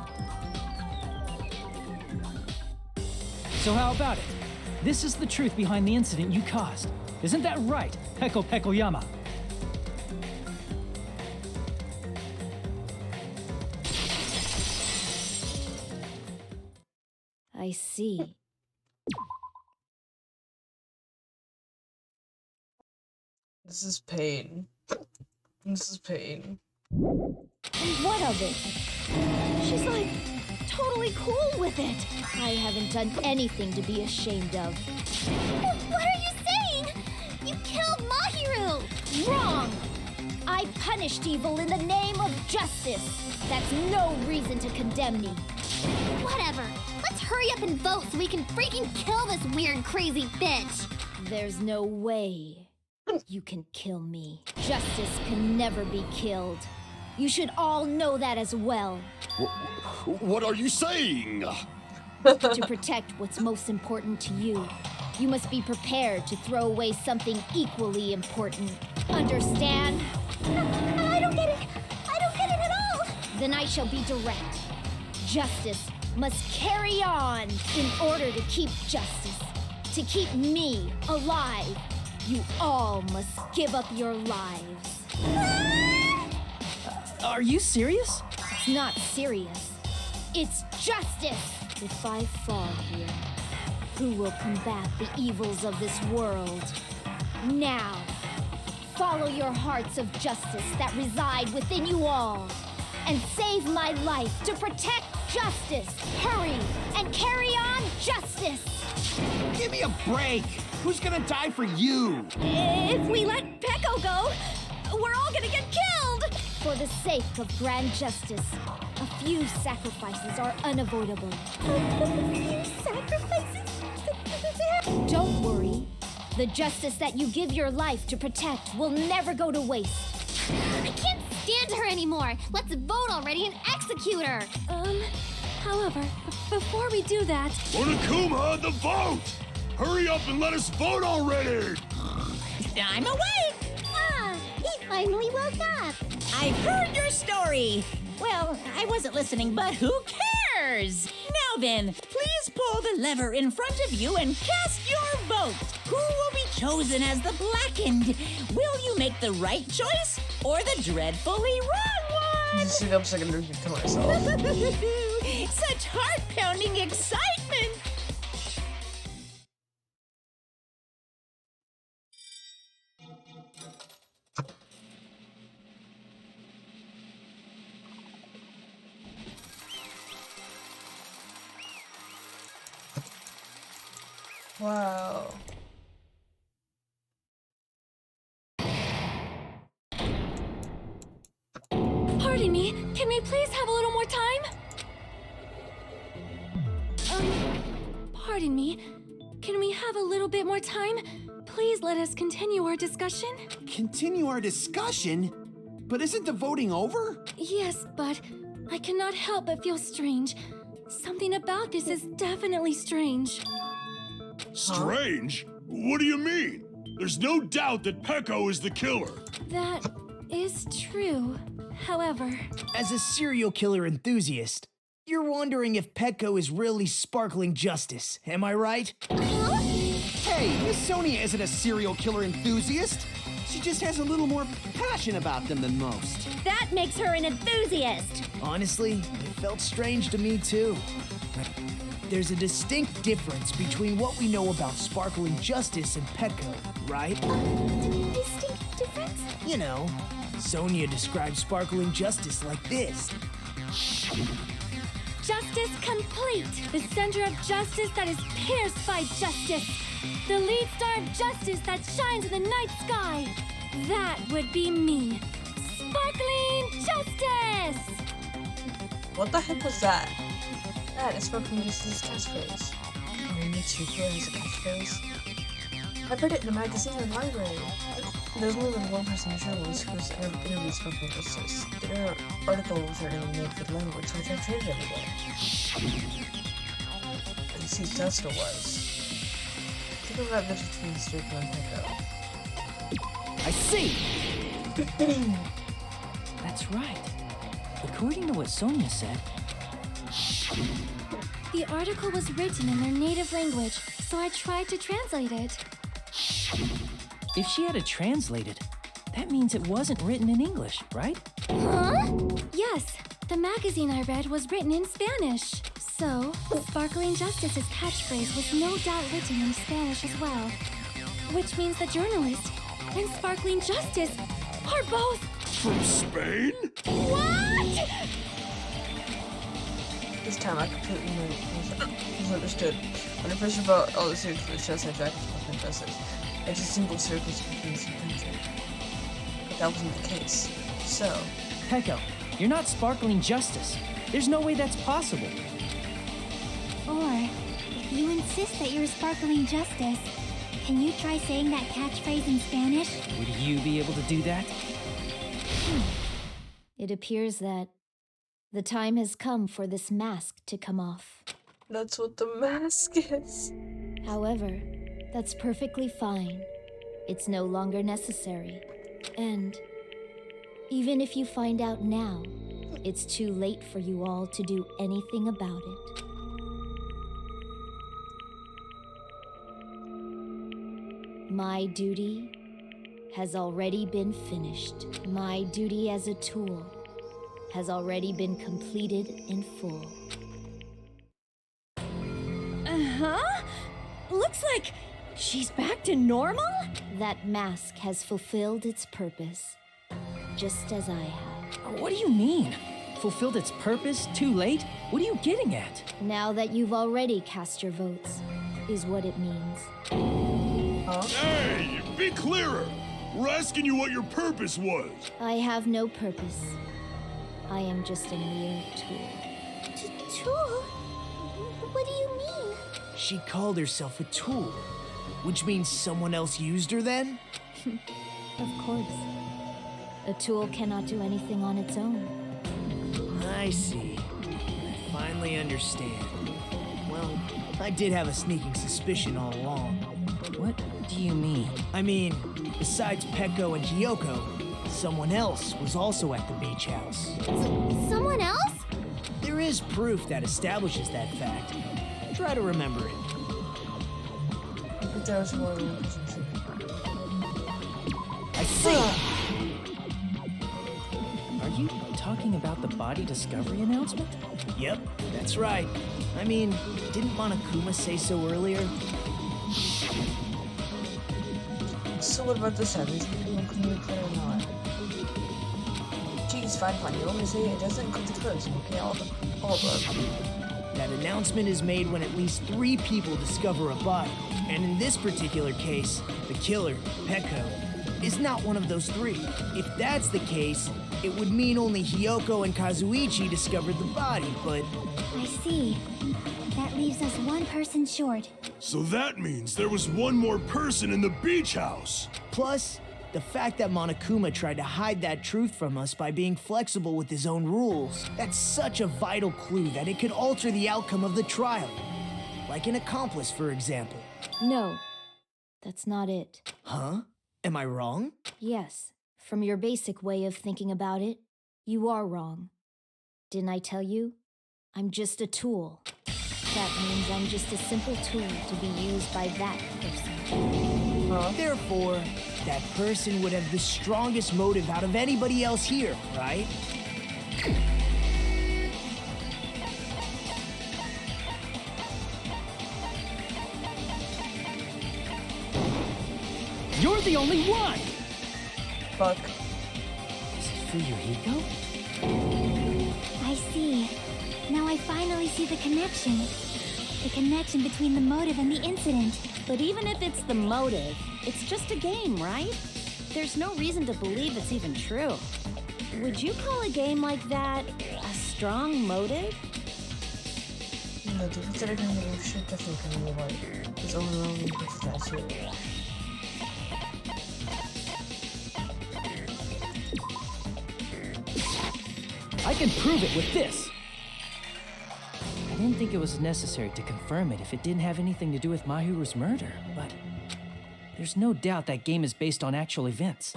So how about it? This is the truth behind the incident you caused. Isn't that right, Peko Pekoyama? I see. This is pain. This is pain. And what of it? She's like totally cool with it. I haven't done anything to be ashamed of. What are you saying? You killed Mahiru! Wrong! I punished evil in the name of justice. That's no reason to condemn me. Whatever. Let's hurry up and vote so we can freaking kill this weird, crazy bitch. There's no way you can kill me. Justice can never be killed. You should all know that as well. What are you saying? To protect what's most important to you, you must be prepared to throw away something equally important. Understand? I don't get it. I don't get it at all. Then I shall be direct. Justice must carry on in order to keep justice. To keep me alive, you all must give up your lives. Are you serious? It's not serious. It's justice. If I fall here, who will combat the evils of this world? Now, follow your hearts of justice that reside within you all, and save my life to protect justice. Hurry and carry on justice. Give me a break. Who's gonna die for you? If we let Peko go, we're all gonna get killed! For the sake of grand justice, a few sacrifices are unavoidable. A few sacrifices? Don't worry. The justice that you give your life to protect will never go to waste. I can't stand her anymore. Let's vote already and execute her. However, before we do that... Monokuma, the vote! Hurry up and let us vote already! I'm awake! Ah, he finally woke up. I've heard your story. Well, I wasn't listening, but who cares? Now then, please pull the lever in front of you and cast your vote. Who will be chosen as the blackened? Will you make the right choice or the dreadfully wrong one? Just took up a second to kill myself. Such heart-pounding excitement! Wow. Pardon me, can we please have a little more time? Pardon me, can we have a little bit more time? Please let us continue our discussion. Continue our discussion? But isn't the voting over? Yes, but I cannot help but feel strange. Something about this is definitely strange. Strange? What do you mean? There's no doubt that Peko is the killer. That is true. However, As a serial killer enthusiast, you're wondering if Petco is really sparkling justice, am I right? Hey, Miss Sonia isn't a serial killer enthusiast. She just has a little more passion about them than most. That makes her an enthusiast. Honestly, it felt strange to me too. There's a distinct difference between what we know about sparkling justice and Petco, right? Distinct difference? You know, Sonia describes sparkling justice like this. justice complete. The center of justice that is pierced by justice. The lead star of justice that shines in the night sky. That would be me. Sparkling Justice! What the heck was that? That is Sparkling Justice's catchphrase. And the Tuber has a catchphrase. I read it in a magazine in the library. There's more than one person in journalist who's interviewed Sparkling Justice. Their articles are now made for the language, which I've traded everywhere. And see, that's what it was. Think about the difference between Sturgeon and Petco. I see! That's right. According to what Sonia said, The article was written in their native language, so I tried to translate it. if she had it translated, that means it wasn't written in English, right? Huh? Yes, the magazine I read was written in Spanish. So, Sparkling Justice's catchphrase was no doubt written in Spanish as well. Which means the journalist and Sparkling Justice are both... From Spain? What?! This time I completely misunderstood. When I first about all the series for the shows I dragged Sparkling Justice, it's a single circus between some country. But that wasn't the case. So, Petco, you're not Sparkling Justice. There's no way that's possible. Or, if you insist that you're Sparkling Justice, can you try saying that catchphrase in Spanish? Would you be able to do that? It appears that the time has come for this mask to come off. that's what the mask is. However, that's perfectly fine. It's no longer necessary. And even if you find out now, it's too late for you all to do anything about it. My duty has already been finished. My duty as a tool has already been completed in full. Uh-huh. Looks like she's back to normal? That mask has fulfilled its purpose, just as I have. What do you mean? Fulfilled its purpose? Too late? What are you getting at? Now that you've already cast your votes, is what it means. Hey, be clearer! We're asking you what your purpose was. I have no purpose. I am just a mere tool. Tool? What do you mean? She called herself a tool, which means someone else used her then? Of course. A tool cannot do anything on its own. I see. I finally understand. Well, I did have a sneaking suspicion all along. What do you mean? I mean, besides Petco and Gyoko, someone else was also at the beach house. Someone else? There is proof that establishes that fact. Try to remember it. But there was more than one person. I see! Are you talking about the body discovery announcement? Yep, that's right. I mean, didn't Monokuma say so earlier? So what about this time? Is it include the clear or not? Geez, fine. You only say it doesn't include the clues. Okay, all of them. That announcement is made when at least 3 people discover a body. And in this particular case, the killer, Petco, is not one of those 3. If that's the case, it would mean only Hiyoko and Kazuichi discovered the body, but... I see. That leaves us one person short. So that means there was one more person in the beach house. Plus, the fact that Monokuma tried to hide that truth from us by being flexible with his own rules. That's such a vital clue that it could alter the outcome of the trial. Like an accomplice, for example. No, that's not it. Huh? Am I wrong? Yes, From your basic way of thinking about it, you are wrong. Didn't I tell you? I'm just a tool. That means I'm just a simple tool to be used by that person. Therefore, that person would have the strongest motive out of anybody else here, right? You're the only one! Fuck. Is it Fuyuhiko? I see. Now I finally see the connection. The connection between the motive and the incident. But even if it's the motive, it's just a game, right? There's no reason to believe it's even true. Would you call a game like that a strong motive? No, the consider kind of shit definitely can be like his overwhelming tattoo. I can prove it with this! I didn't think it was necessary to confirm it if it didn't have anything to do with Mahiru's murder, but there's no doubt that game is based on actual events.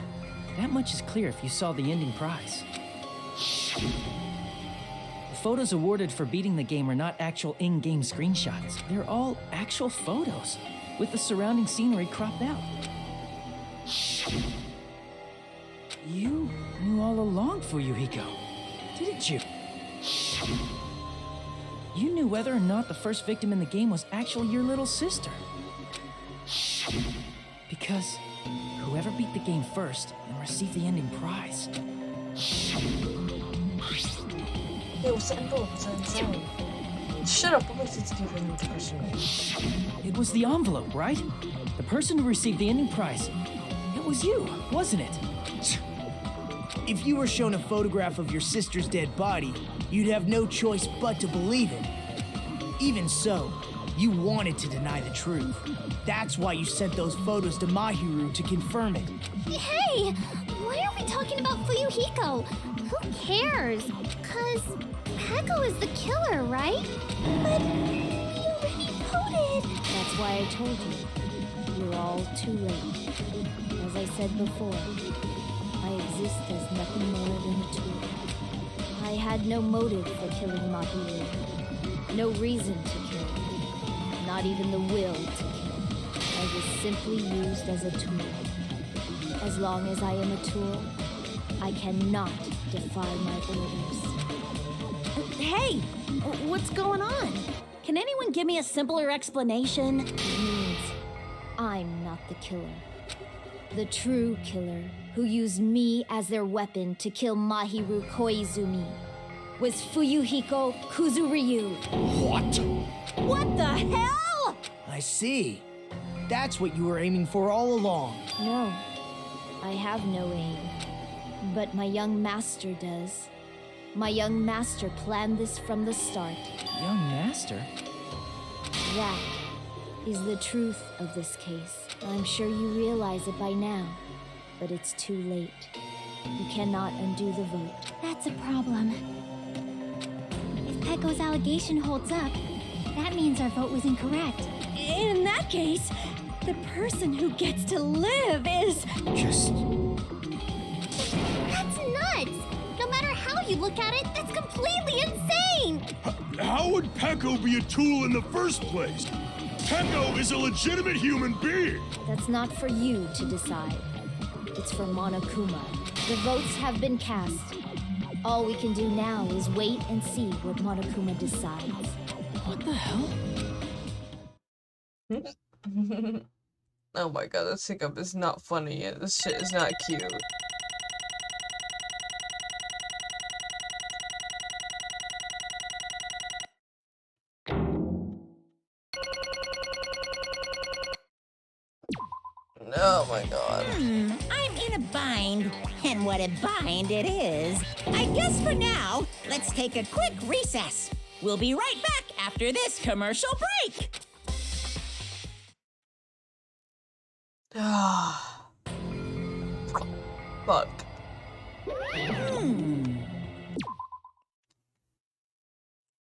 That much is clear if you saw the ending prize. The photos awarded for beating the game are not actual in-game screenshots. They're all actual photos, with the surrounding scenery cropped out. You knew all along, Fuyuhiko, didn't you? You knew whether or not the first victim in the game was actually your little sister. Because whoever beat the game first and received the ending prize. Hey, what's the envelope? What's inside? Shut up, what makes it to give him the question? It was the envelope, right? The person who received the ending prize. It was you, wasn't it? If you were shown a photograph of your sister's dead body, you'd have no choice but to believe it. Even so, you wanted to deny the truth. That's why you sent those photos to Mahiru to confirm it. Hey! Why are we talking about Fuyuhiko? Who cares? 'Cause Peko is the killer, right? But we already voted! That's why I told you. You're all too late. As I said before, I exist as nothing more than a tool. I had no motive for killing Mahiru. No reason to kill. Not even the will to kill. I was simply used as a tool. As long as I am a tool, I cannot defy my orders. Hey! What's going on? Can anyone give me a simpler explanation? It means I'm not the killer. The true killer who used me as their weapon to kill Mahiru Koizumi was Fuyuhiko Kuzuryu. What? What the hell? I see. That's what you were aiming for all along. No, I have no aim. But my young master does. My young master planned this from the start. Young master? That is the truth of this case. I'm sure you realize it by now, but it's too late. You cannot undo the vote. That's a problem. If Peko's allegation holds up, that means our vote was incorrect. In that case, the person who gets to live is... Just... That's nuts! No matter how you look at it, that's completely insane! How would Peko be a tool in the first place? Peko is a legitimate human being! That's not for you to decide. It's for Monokuma. The votes have been cast. All we can do now is wait and see what Monokuma decides. What the hell? Oh my god, this hiccup is not funny yet. This shit is not cute. Oh my god. I'm in a bind. And what a bind it is. I guess for now, let's take a quick recess. We'll be right back after this commercial break. Ah. Fuck.